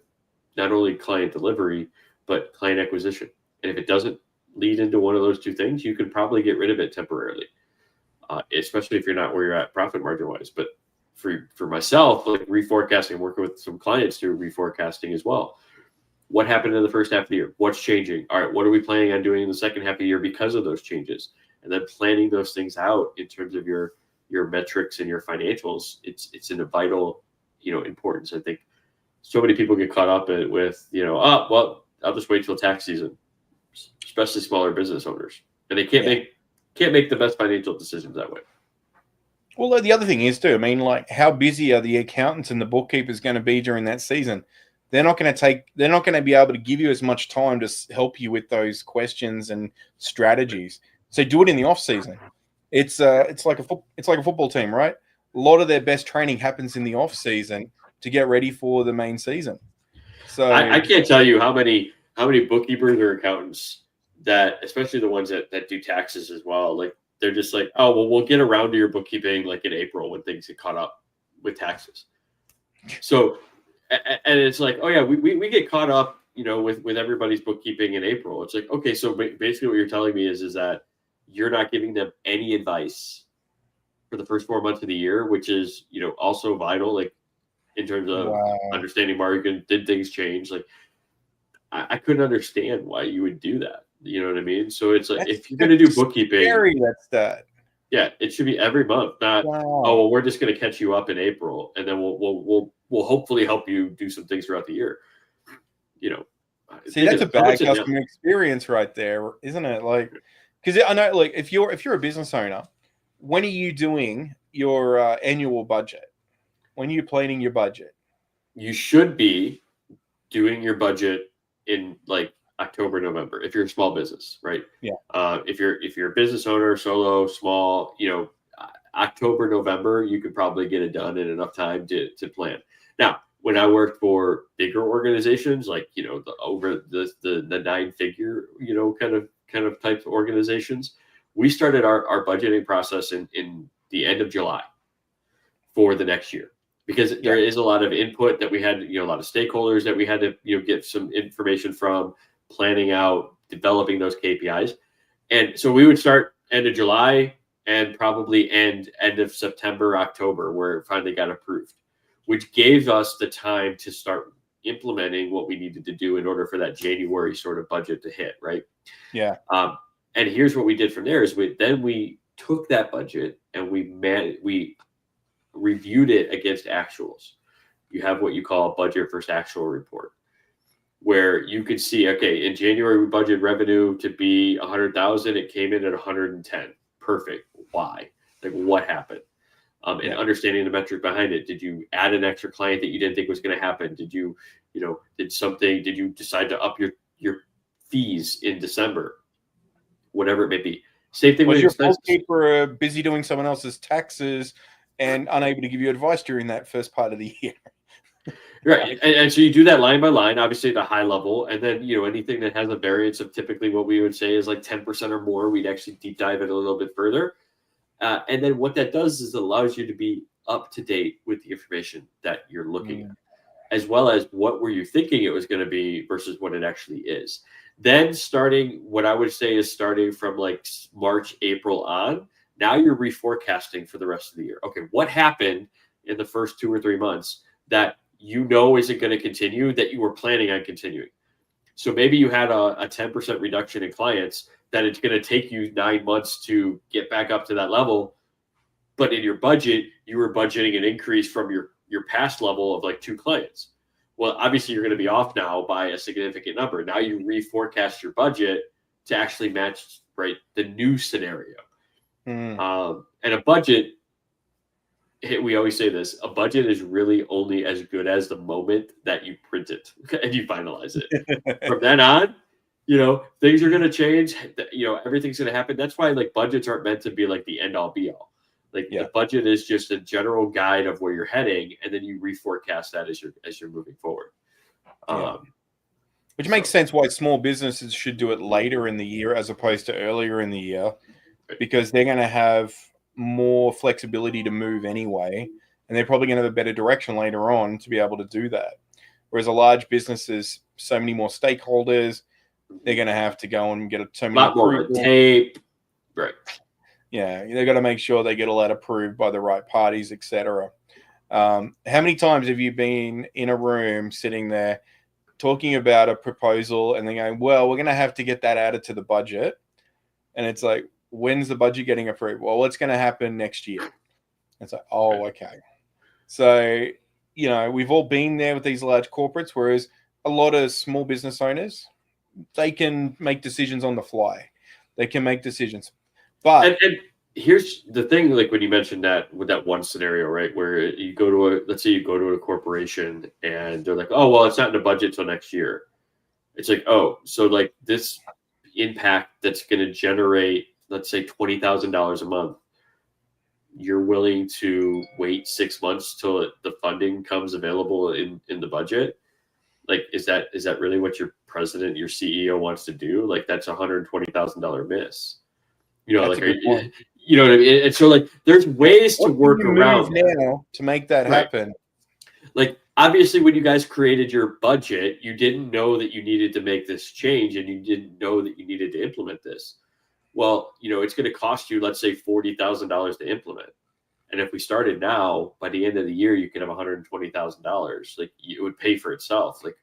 not only client delivery, but client acquisition. And if it doesn't lead into one of those 2 things, you can probably get rid of it temporarily, especially if you're not where you're at profit margin wise. But for myself, like reforecasting, working with some clients through reforecasting as well. What happened in the first half of the year? What's changing? All right, what are we planning on doing in the second half of the year because of those changes? And then planning those things out in terms of your metrics and your financials. It's in a vital, importance. I think so many people get caught up with, well, I'll just wait till tax season, especially smaller business owners, and they can't make the best financial decisions that way. Well, the other thing is too, I mean, like, how busy are the accountants and the bookkeepers going to be during that season? They're not going to be able to give you as much time to help you with those questions and strategies. So do it in the off season. It's like a football team, right? A lot of their best training happens in the off season to get ready for the main season. So I can't tell you how many bookkeepers or accountants that, especially the ones that do taxes as well, like they're just like, oh, well, we'll get around to your bookkeeping like in April when things get caught up with taxes. So, and it's like, oh yeah, we get caught up, with everybody's bookkeeping in April. It's like, okay, so basically what you're telling me is that you're not giving them any advice for the first 4 months of the year, which is, also vital, like in terms of understanding market. Did things change? Like, I couldn't understand why you would do that. You know what I mean? So it's like, if you're going to do bookkeeping, yeah, it should be every month, not, oh, well, we're just going to catch you up in April, and then we'll hopefully help you do some things throughout the year. See, that's a bad customer experience right there, isn't it? Like, because I know, like, if you're a business owner, when are you doing your annual budget? When are you planning your budget? You should be doing your budget in like October, November, if you're a small business, right? Yeah. If you're a business owner, solo, small, October, November, you could probably get it done in enough time to plan. Now, when I worked for bigger organizations, like, over the 9-figure, kind of type of organizations, we started our budgeting process in the end of July for the next year, because there is a lot of input that we had, a lot of stakeholders that we had to, get some information from, planning out, developing those KPIs. And so we would start end of July, and probably end of September, October, where it finally got approved, which gave us the time to start implementing what we needed to do in order for that January sort of budget to hit, right? Yeah. And here's what we did from there is we took that budget and we reviewed it against actuals. You have what you call a budget versus actual report, where you could see, okay, in January we budgeted revenue to be 100,000. It came in at 110. Perfect. Why? Like, what happened? And understanding the metric behind it. Did you add an extra client that you didn't think was going to happen? Did you decide to up your fees in December? Whatever it may be. Same thing with your expenses. bookkeeper busy doing someone else's taxes and unable to give you advice during that first part of the year? Right. And so you do that line by line, obviously at a high level. And then, anything that has a variance of typically what we would say is like 10% or more, we'd actually deep dive it a little bit further. And then what that does is it allows you to be up to date with the information that you're looking at, as well as what were you thinking it was going to be versus what it actually is. Then what I would say is starting from like March, April on, now you're reforecasting for the rest of the year. Okay, what happened in the first 2 or 3 months that isn't going to continue, that you were planning on continuing? So maybe you had a 10% reduction in clients, that it's going to take you 9 months to get back up to that level. But in your budget, you were budgeting an increase from your past level of like 2 clients. Well, obviously you're going to be off now by a significant number. Now you reforecast your budget to actually match, right, the new scenario. And a budget, we always say this, a budget is really only as good as the moment that you print it and you finalize it. From then on, things are going to change. Everything's going to happen. That's why like budgets aren't meant to be like the end all be all. Like the budget is just a general guide of where you're heading, and then you reforecast that as you're moving forward. Which makes sense why small businesses should do it later in the year as opposed to earlier in the year, because they're going to have more flexibility to move anyway, and they're probably going to have a better direction later on to be able to do that. Whereas a large business is so many more stakeholders, they're going to have to go and get so many lot more tape, right? Yeah, they got to make sure they get all that approved by the right parties, etc. How many times have you been in a room sitting there talking about a proposal and then going, well, we're going to have to get that added to the budget? And it's like, when's the budget getting approved? Well, what's going to happen next year? It's like, oh, okay. So, we've all been there with these large corporates, whereas a lot of small business owners, they can make decisions on the fly. They can make decisions. But and here's the thing, like when you mentioned that with that one scenario, right, where you go to let's say you go to a corporation and they're like, oh, well, it's not in the budget till next year. It's like, oh, so like this impact that's going to generate, let's say $20,000 a month, you're willing to wait 6 months till the funding comes available in the budget? Like, is that really what your president, your CEO wants to do? Like, that's $120,000 miss. That's what I mean? And so like there's ways to work around now to make that happen. Like, obviously when you guys created your budget, you didn't know that you needed to make this change, and you didn't know that you needed to implement this. Well, it's going to cost you, let's say, $40,000 to implement. And if we started now, by the end of the year, you could have $120,000. Like, it would pay for itself. Like,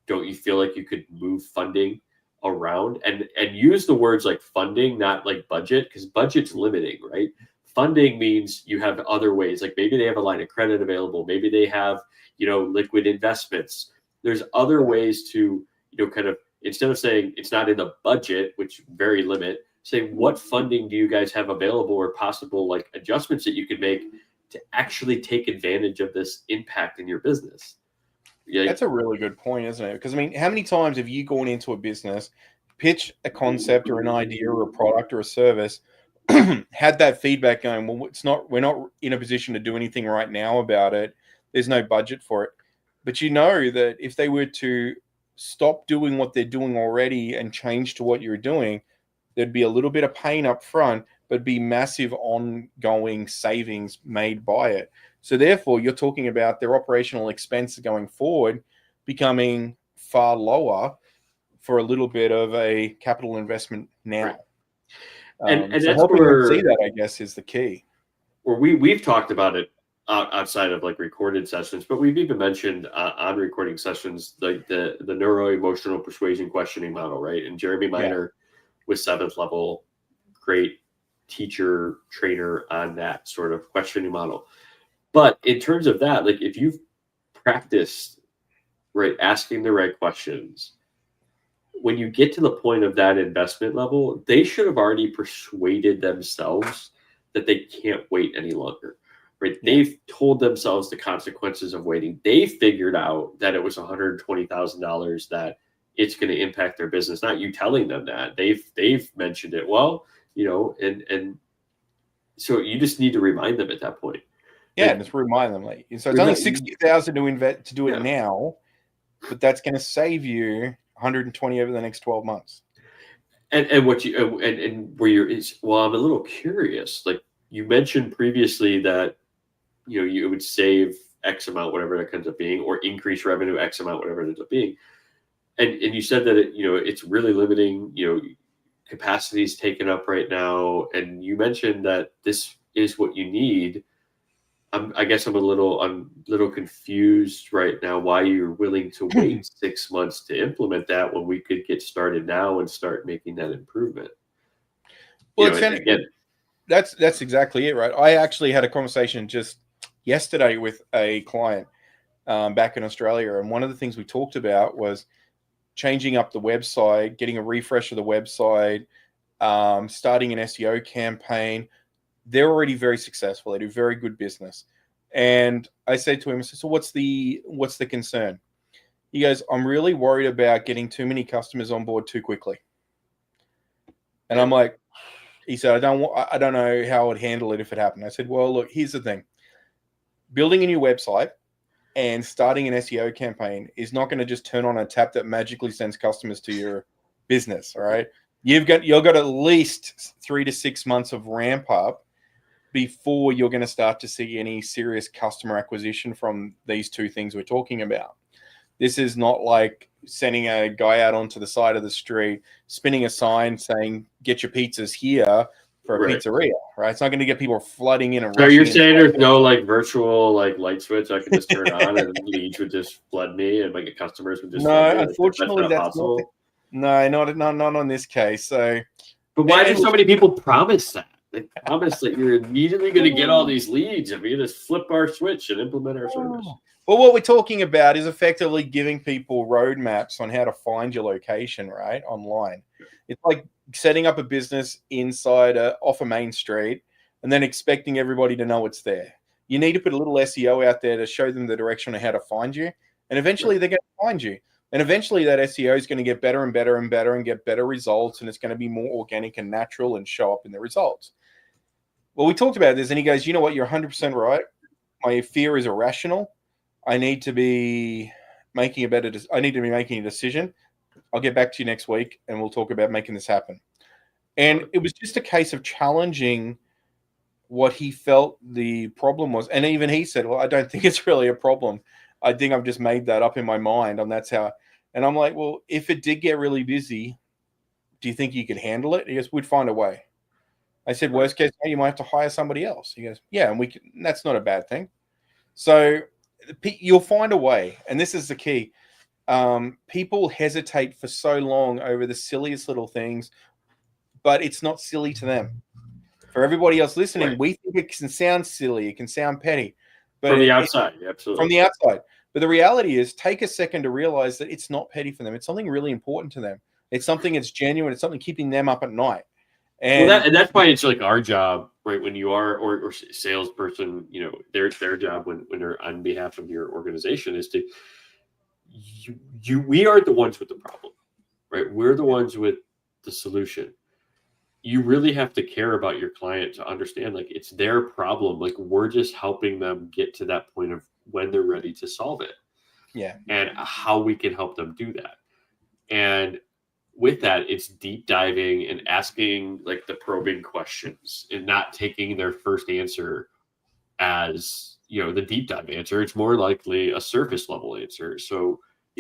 don't you feel like you could move funding around and use the words like funding, not like budget, because budget's limiting, right? Funding means you have other ways. Like maybe they have a line of credit available. Maybe they have, liquid investments. There's other ways to, kind of, instead of saying it's not in the budget, which very limit, say what funding do you guys have available or possible like adjustments that you could make to actually take advantage of this impact in your business. Yeah, that's a really good point, isn't it? Because I mean, how many times have you gone into a business, pitch a concept or an idea or a product or a service, had that feedback going, well, we're not in a position to do anything right now about it. There's no budget for it. But that if they were to stop doing what they're doing already and change to what you're doing, there'd be a little bit of pain up front, but be massive ongoing savings made by it. So therefore, you're talking about their operational expense going forward becoming far lower for a little bit of a capital investment now. Right. And So that's helping them see where that, I guess, is the key. we've talked about it outside of like recorded sessions, but we've even mentioned on recording sessions like the neuro emotional persuasion questioning model, right? And Jeremy Miner was 7th level, great teacher trainer on that sort of questioning model. But in terms of that, like if you've practiced right asking the right questions, when you get to the point of that investment level, they should have already persuaded themselves that they can't wait any longer. Right? Yeah. They've told themselves the consequences of waiting. They figured out that it was $120,000 that it's going to impact their business. Not you telling them that. They've mentioned it. Well, and so you just need to remind them at that point. Yeah, Like, just remind them. Like, so it's only 60,000 to invest to do it now, but that's going to save you 120 over the next 12 months. And what you and where you're is well, I'm a little curious. Like you mentioned previously that you would save X amount, whatever that ends up being, or increase revenue X amount, whatever it ends up being. And you said that it's really limiting. Capacity is taken up right now, and you mentioned that this is what you need. I guess I'm a little confused right now why you're willing to wait 6 months to implement that when we could get started now and start making that improvement. Well, it's funny. Again, that's exactly it, right? I actually had a conversation just yesterday with a client back in Australia, and one of the things we talked about was changing up the website, getting a refresh of the website, starting an SEO campaign. They're already very successful. They do very good business. And I said to him, I said, so what's the concern? He goes, I'm really worried about getting too many customers on board too quickly. And I'm like, he said, I don't know how I would handle it if it happened. I said, well, look, here's the thing. Building a new website and starting an SEO campaign is not going to just turn on a tap that magically sends customers to your business. All right. You've got at least 3 to 6 months of ramp up before you're going to start to see any serious customer acquisition from these two things we're talking about. This is not like sending a guy out onto the side of the street, spinning a sign saying, get your pizzas here for a pizzeria, right? It's not going to get people flooding in and so you're saying there's no like virtual like light switch I could just turn on and leads would just flood me and my customers would just no, unfortunately that's possible. Not on this case. So, but why do so many people promise that? They promise that you're immediately going to get all these leads if we just flip our switch and implement our service. Well, what we're talking about is effectively giving people roadmaps on how to find your location, right? Online. It's like setting up a business off a main street and then expecting everybody to know it's there. You need to put a little SEO out there to show them the direction of how to find you. And eventually they're going to find you. And eventually that SEO is going to get better and better and better and get better results. And it's going to be more organic and natural and show up in the results. Well, we talked about this and he goes, you know what? You're 100% right. My fear is irrational. I need to be making a decision. I'll get back to you next week and we'll talk about making this happen. And it was just a case of challenging what he felt the problem was. And even he said, well, I don't think it's really a problem. I think I've just made that up in my mind. And that's how, and I'm like, well, if it did get really busy, do you think you could handle it? He goes, we'd find a way. I said, worst case, you might have to hire somebody else. He goes, yeah, and that's not a bad thing. So you'll find a way. And this is the key. People hesitate for so long over the silliest little things, but it's not silly to them. For everybody else listening, we think it can sound silly. It can sound petty. But from the outside, absolutely. From the outside. But the reality is, take a second to realize that it's not petty for them. It's something really important to them. It's something that's genuine. It's something keeping them up at night. And that's why it's like our job, right? When you are or salesperson, their job when they're on behalf of your organization is to we aren't the ones with the problem, right? We're the ones with the solution. You really have to care about your client to understand like it's their problem. Like we're just helping them get to that point of when they're ready to solve it. Yeah. And how we can help them do that. And with that, it's deep diving and asking like the probing questions and not taking their first answer as, the deep dive answer. It's more likely a surface level answer. So,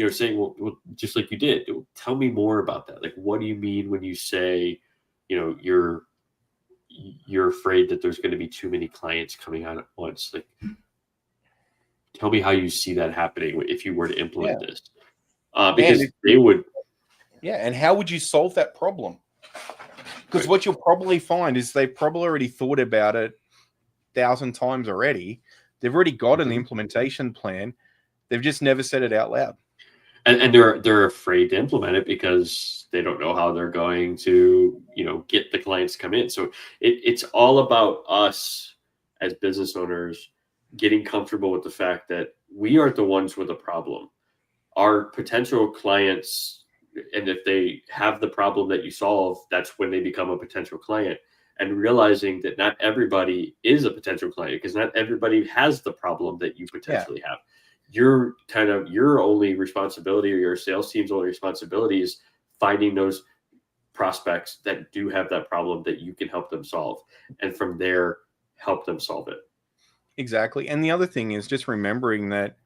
saying, well, just like you did, tell me more about that. Like, what do you mean when you say, you're you're afraid that there's going to be too many clients coming on at once. Like, tell me how you see that happening if you were to implement this, because they would. Yeah, and how would you solve that problem? Because what you'll probably find is they've probably already thought about it 1,000 times already. They've already got an implementation plan. They've just never said it out loud. And they're afraid to implement it because they don't know how they're going to, get the clients to come in. So it's all about us as business owners getting comfortable with the fact that we aren't the ones with a problem. Our potential clients, and if they have the problem that you solve, that's when they become a potential client. And realizing that not everybody is a potential client, because not everybody has the problem that you potentially have. Your only responsibility, or your sales team's only responsibility, is finding those prospects that do have that problem that you can help them solve, and from there help them solve it. Exactly. And the other thing is just remembering that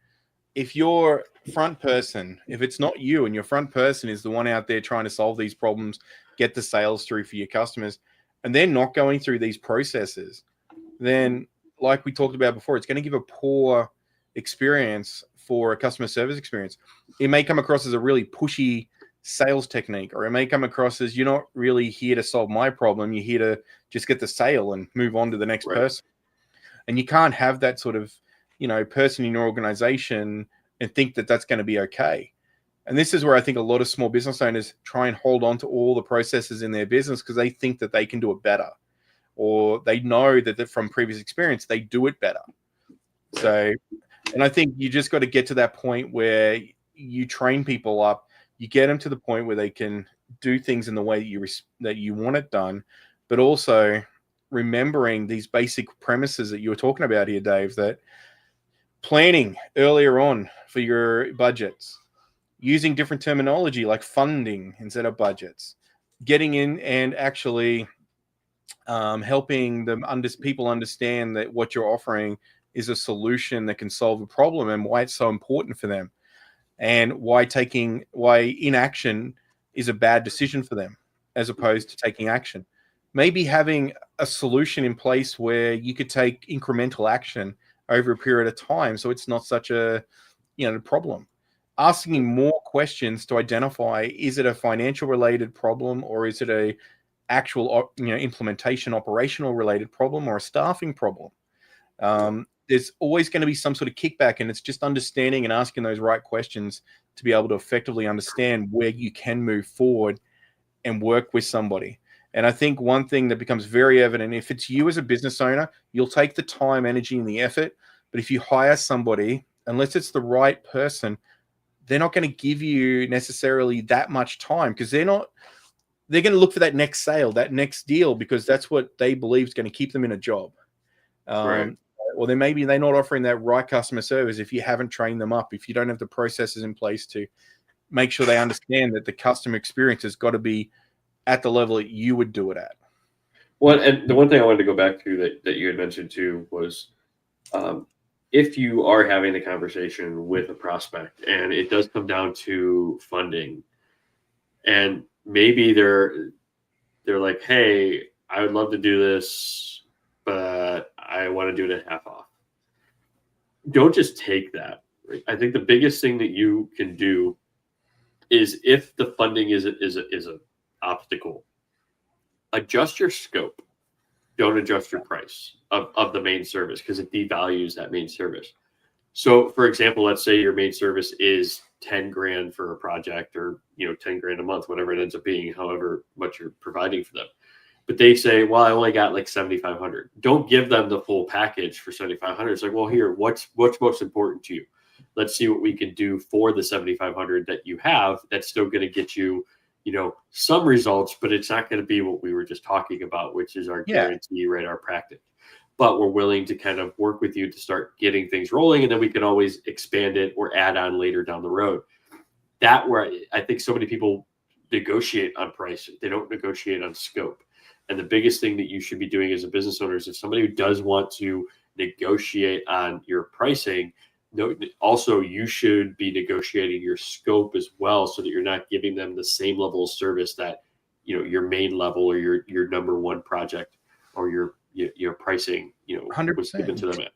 if your front person, if it's not you and your front person is the one out there trying to solve these problems, get the sales through for your customers, and they're not going through these processes, then like we talked about before, it's going to give a poor experience for a customer service experience. It may come across as a really pushy sales technique, or it may come across as you're not really here to solve my problem. You're here to just get the sale and move on to the next person. And you can't have that sort of, person in your organization and think that that's going to be okay. And this is where I think a lot of small business owners try and hold on to all the processes in their business because they think that they can do it better, or they know that from previous experience, they do it better. So, and I think you just got to get to that point where you train people up, you get them to the point where they can do things in the way that you want it done, but also remembering these basic premises that you were talking about here, Dave, that planning earlier on for your budgets, using different terminology like funding instead of budgets, getting in and actually helping people understand that what you're offering is a solution that can solve a problem and why it's so important for them, and why inaction is a bad decision for them as opposed to taking action. Maybe having a solution in place where you could take incremental action over a period of time, so it's not such a problem. Asking more questions to identify, is it a financial related problem, or is it a actual implementation operational related problem, or a staffing problem? There's always going to be some sort of kickback, and it's just understanding and asking those right questions to be able to effectively understand where you can move forward and work with somebody. And I think one thing that becomes very evident, if it's you as a business owner, you'll take the time, energy, and the effort. But if you hire somebody, unless it's the right person, they're not going to give you necessarily that much time, because they're going to look for that next sale, that next deal, because that's what they believe is going to keep them in a job. Right. Or then maybe they're not offering that right customer service if you haven't trained them up, if you don't have the processes in place to make sure they understand that the customer experience has got to be at the level that you would do it at. Well, and the one thing I wanted to go back to that you had mentioned too was, if you are having a conversation with a prospect and it does come down to funding, and maybe they're like, hey, I would love to do this, but I want to do it at half off. Don't just take that. Right? I think the biggest thing that you can do is, if the funding is an obstacle, adjust your scope. Don't adjust your price of the main service, because it devalues that main service. So, for example, let's say your main service is 10 grand for a project, or 10 grand a month, whatever it ends up being, however much you're providing for them. But they say, well, I only got like 7,500. Don't give them the full package for 7,500. It's like, well, here, what's most important to you? Let's see what we can do for the 7,500 that you have. That's still going to get you, some results, but it's not going to be what we were just talking about, which is our guarantee, right? Our practice. But we're willing to kind of work with you to start getting things rolling, and then we can always expand it or add on later down the road. That where I think so many people negotiate on price. They don't negotiate on scope. And the biggest thing that you should be doing as a business owner is, if somebody who does want to negotiate on your pricing, also you should be negotiating your scope as well, so that you're not giving them the same level of service that your main level or your number one project or your pricing, was given 100%. to them at.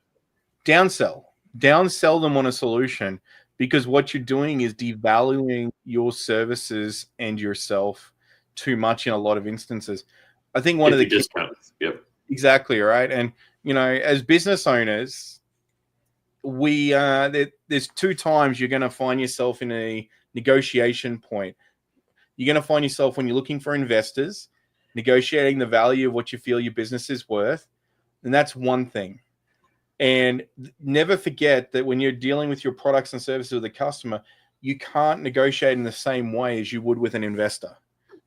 Downsell them on a solution, because what you're doing is devaluing your services and yourself too much in a lot of instances. I think one of the discounts. Yep. Exactly, right. And as business owners, there's two times you're going to find yourself in a negotiation point. You're going to find yourself when you're looking for investors, negotiating the value of what you feel your business is worth. And that's one thing. And never forget that when you're dealing with your products and services with a customer, you can't negotiate in the same way as you would with an investor.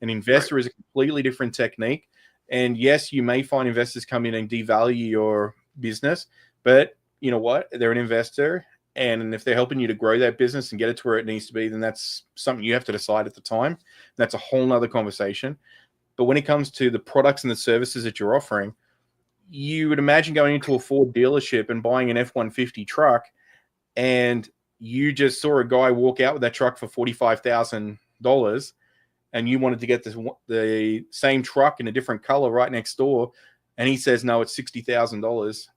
An investor is a completely different technique. And yes, you may find investors come in and devalue your business, but you know what? They're an investor. And if they're helping you to grow that business and get it to where it needs to be, then that's something you have to decide at the time. That's a whole nother conversation. But when it comes to the products and the services that you're offering, you would imagine going into a Ford dealership and buying an F-150 truck, and you just saw a guy walk out with that truck for $45,000, and you wanted to get the same truck in a different color right next door, and he says, no, it's $60,000.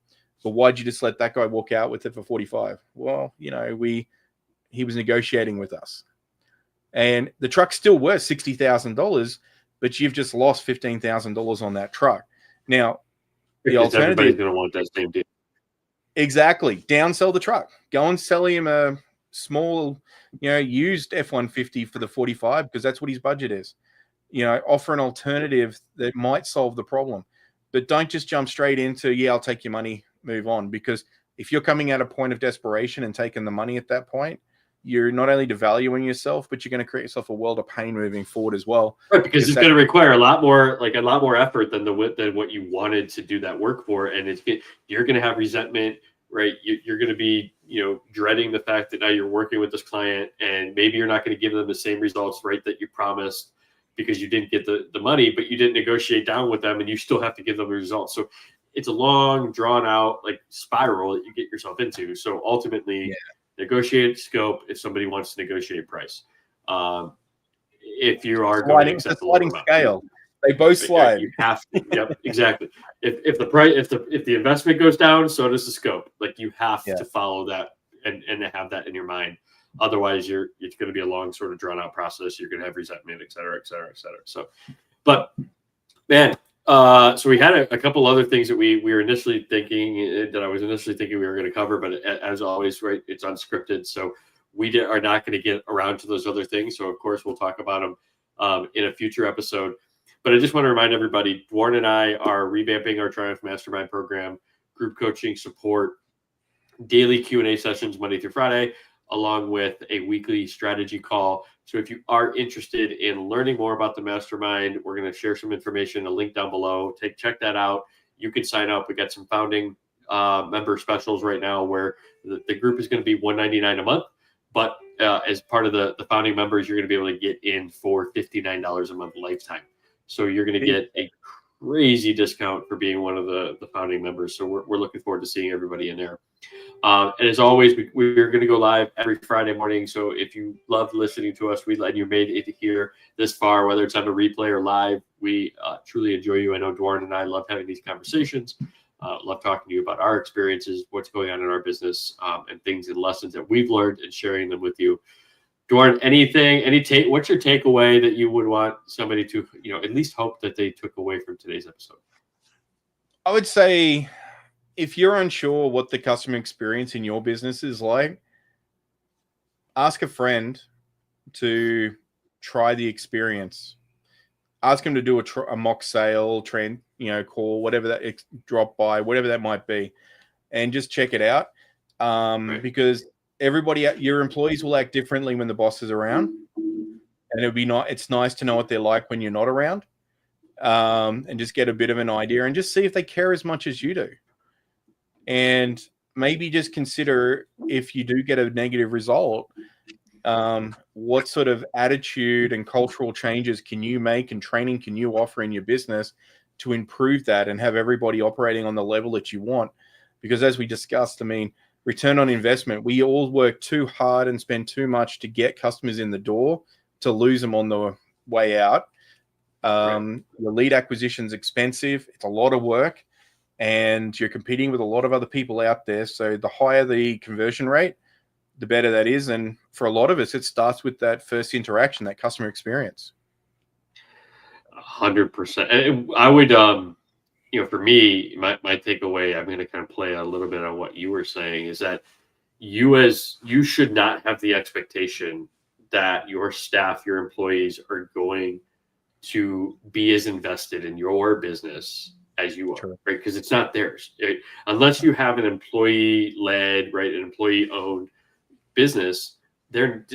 But why'd you just let that guy walk out with it for 45? Well, he was negotiating with us. And the truck's still worth $60,000, but you've just lost $15,000 on that truck. Now, the alternative, everybody's going to want that same deal. Exactly. Downsell the truck. Go and sell him a small, used F-150 for the 45, because that's what his budget is. Offer an alternative that might solve the problem. But don't just jump straight into, I'll take your money, move on. Because if you're coming at a point of desperation and taking the money at that point, you're not only devaluing yourself, but you're going to create yourself a world of pain moving forward as well. Right, because it's going to require a lot more effort than what you wanted to do that work for, and you're going to have resentment, right? You're going to be dreading the fact that now you're working with this client, and maybe you're not going to give them the same results, right, that you promised, because you didn't get the money, but you didn't negotiate down with them, and you still have to give them the results. So it's a long, drawn out spiral that you get yourself into. So ultimately, negotiate scope if somebody wants to negotiate price. If you are going to accept the sliding scale, they both slide. You have to. Yep, exactly. If the price, if the investment goes down, so does the scope. You have to follow that and have that in your mind. Otherwise, it's going to be a long, sort of drawn out process. You're going to have resentment, et cetera, et cetera, et cetera. So, but man, so we had a couple other things that we were initially thinking, that I was initially thinking we were going to cover, but as always, right, it's unscripted. So we are not going to get around to those other things. So of course we'll talk about them in a future episode. But I just want to remind everybody, Dwarren and I are revamping our Triumph Mastermind program, group coaching support, daily Q&A sessions Monday through Friday, along with a weekly strategy call. So if you are interested in learning more about the Mastermind, we're going to share some information, a link down below. Check that out. You can sign up. We got some founding member specials right now where the group is going to be $199 a month. But as part of the founding members, you're going to be able to get in for $59 a month lifetime. So you're going to get a crazy discount for being one of the founding members. So we're looking forward to seeing everybody in there. And as always, we're going to go live every Friday morning. So if you love listening to us, and you made it here this far, whether it's on a replay or live, we truly enjoy you. I know Dwarren and I love having these conversations. Love talking to you about our experiences, what's going on in our business, and things and lessons that we've learned, and sharing them with you. Dwarren, what's your takeaway that you would want somebody to, at least hope that they took away from today's episode? I would say, if you're unsure what the customer experience in your business is like, ask a friend to try the experience. Ask them to do a mock sale, call, whatever that, drop by, whatever that might be, and just check it out. Because your employees will act differently when the boss is around, and it's nice to know what they're like when you're not around, and just get a bit of an idea, and just see if they care as much as you do. And maybe just consider, if you do get a negative result, what sort of attitude and cultural changes can you make, and training can you offer in your business to improve that and have everybody operating on the level that you want? Because as we discussed, return on investment, we all work too hard and spend too much to get customers in the door, to lose them on the way out. Your lead acquisition is expensive. It's a lot of work, and you're competing with a lot of other people out there. So the higher the conversion rate, the better that is. And for a lot of us, it starts with that first interaction, that customer experience. 100%. And I would, for me, my takeaway, I'm going to kind of play a little bit on what you were saying, is that you should not have the expectation that your staff, your employees are going to be as invested in your business as you are, True. right? Because it's not theirs. Right? Unless you have an employee-led, right, an employee-owned business, they're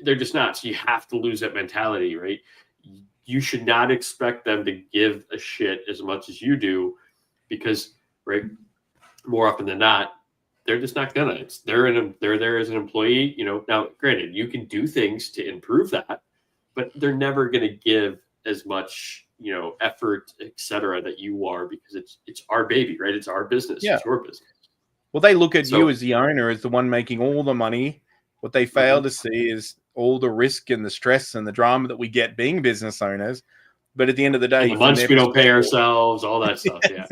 just not. So you have to lose that mentality, right? You should not expect them to give a shit as much as you do, because, right, more often than not, they're just not gonna. They're there as an employee. Now, granted, you can do things to improve that, but they're never gonna give as much, effort, etc., that you are, because it's our baby, right? It's our business. Yeah. It's your business. Well, they look at you as the owner, as the one making all the money. What they fail to see is all the risk and the stress and the drama that we get being business owners. But at the end of the day, and the months we don't pay ourselves, all that stuff. Yeah.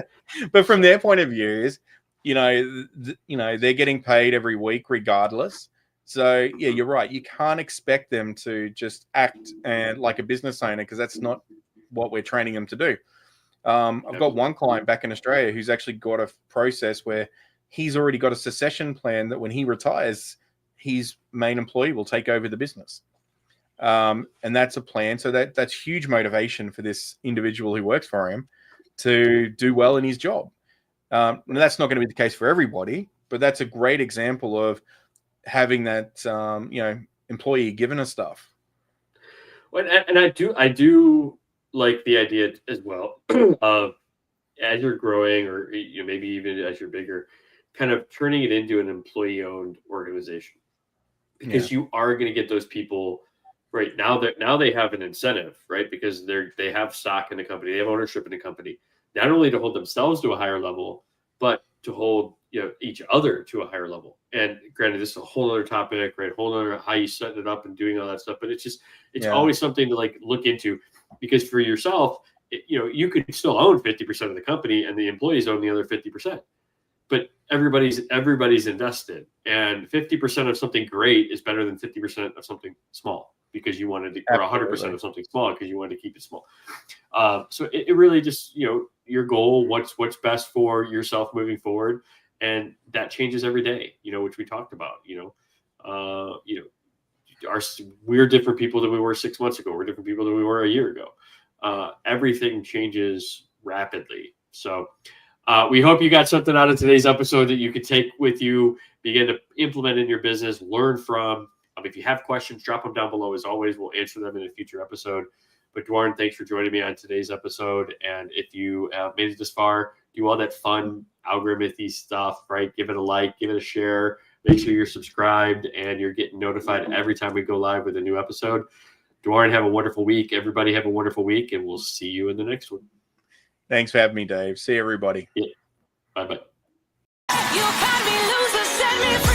But from their point of view is, they're getting paid every week regardless. So yeah, you're right. You can't expect them to just act like a business owner, because that's not what we're training them to do. I've got one client back in Australia who's actually got a process where he's already got a succession plan that when he retires, his main employee will take over the business. And that's a plan. So that's huge motivation for this individual who works for him to do well in his job. And that's not going to be the case for everybody, but that's a great example of having that, employee giving us stuff. Well, and I do like the idea as well of, as you're growing, or maybe even as you're bigger, kind of turning it into an employee-owned organization, because you are going to get those people right now they have an incentive, right? Because they have stock in the company, they have ownership in the company, not only to hold themselves to a higher level, but to hold each other to a higher level. And granted, this is a whole other topic, right? Whole other how you set it up and doing all that stuff. But it's always something to look into, because for yourself, you could still own 50% of the company and the employees own the other 50%. But everybody's invested, and 50% of something great is better than 50% of something small, because you wanted to, or 100% of something small because you wanted to keep it small. So it really just, your goal, what's best for yourself moving forward, and that changes every day. Which we talked about. We're different people than we were 6 months ago. We're different people than we were a year ago. Everything changes rapidly. So. We hope you got something out of today's episode that you could take with you, begin to implement in your business, learn from. If you have questions, drop them down below. As always, we'll answer them in a future episode. But Dwarren, thanks for joining me on today's episode. And if you have made it this far, do all that fun algorithmic stuff, right? Give it a like, give it a share. Make sure you're subscribed and you're getting notified every time we go live with a new episode. Dwarren, have a wonderful week. Everybody have a wonderful week, and we'll see you in the next one. Thanks for having me, Dave. See everybody. Yeah. Bye-bye. You got me loser, set me free.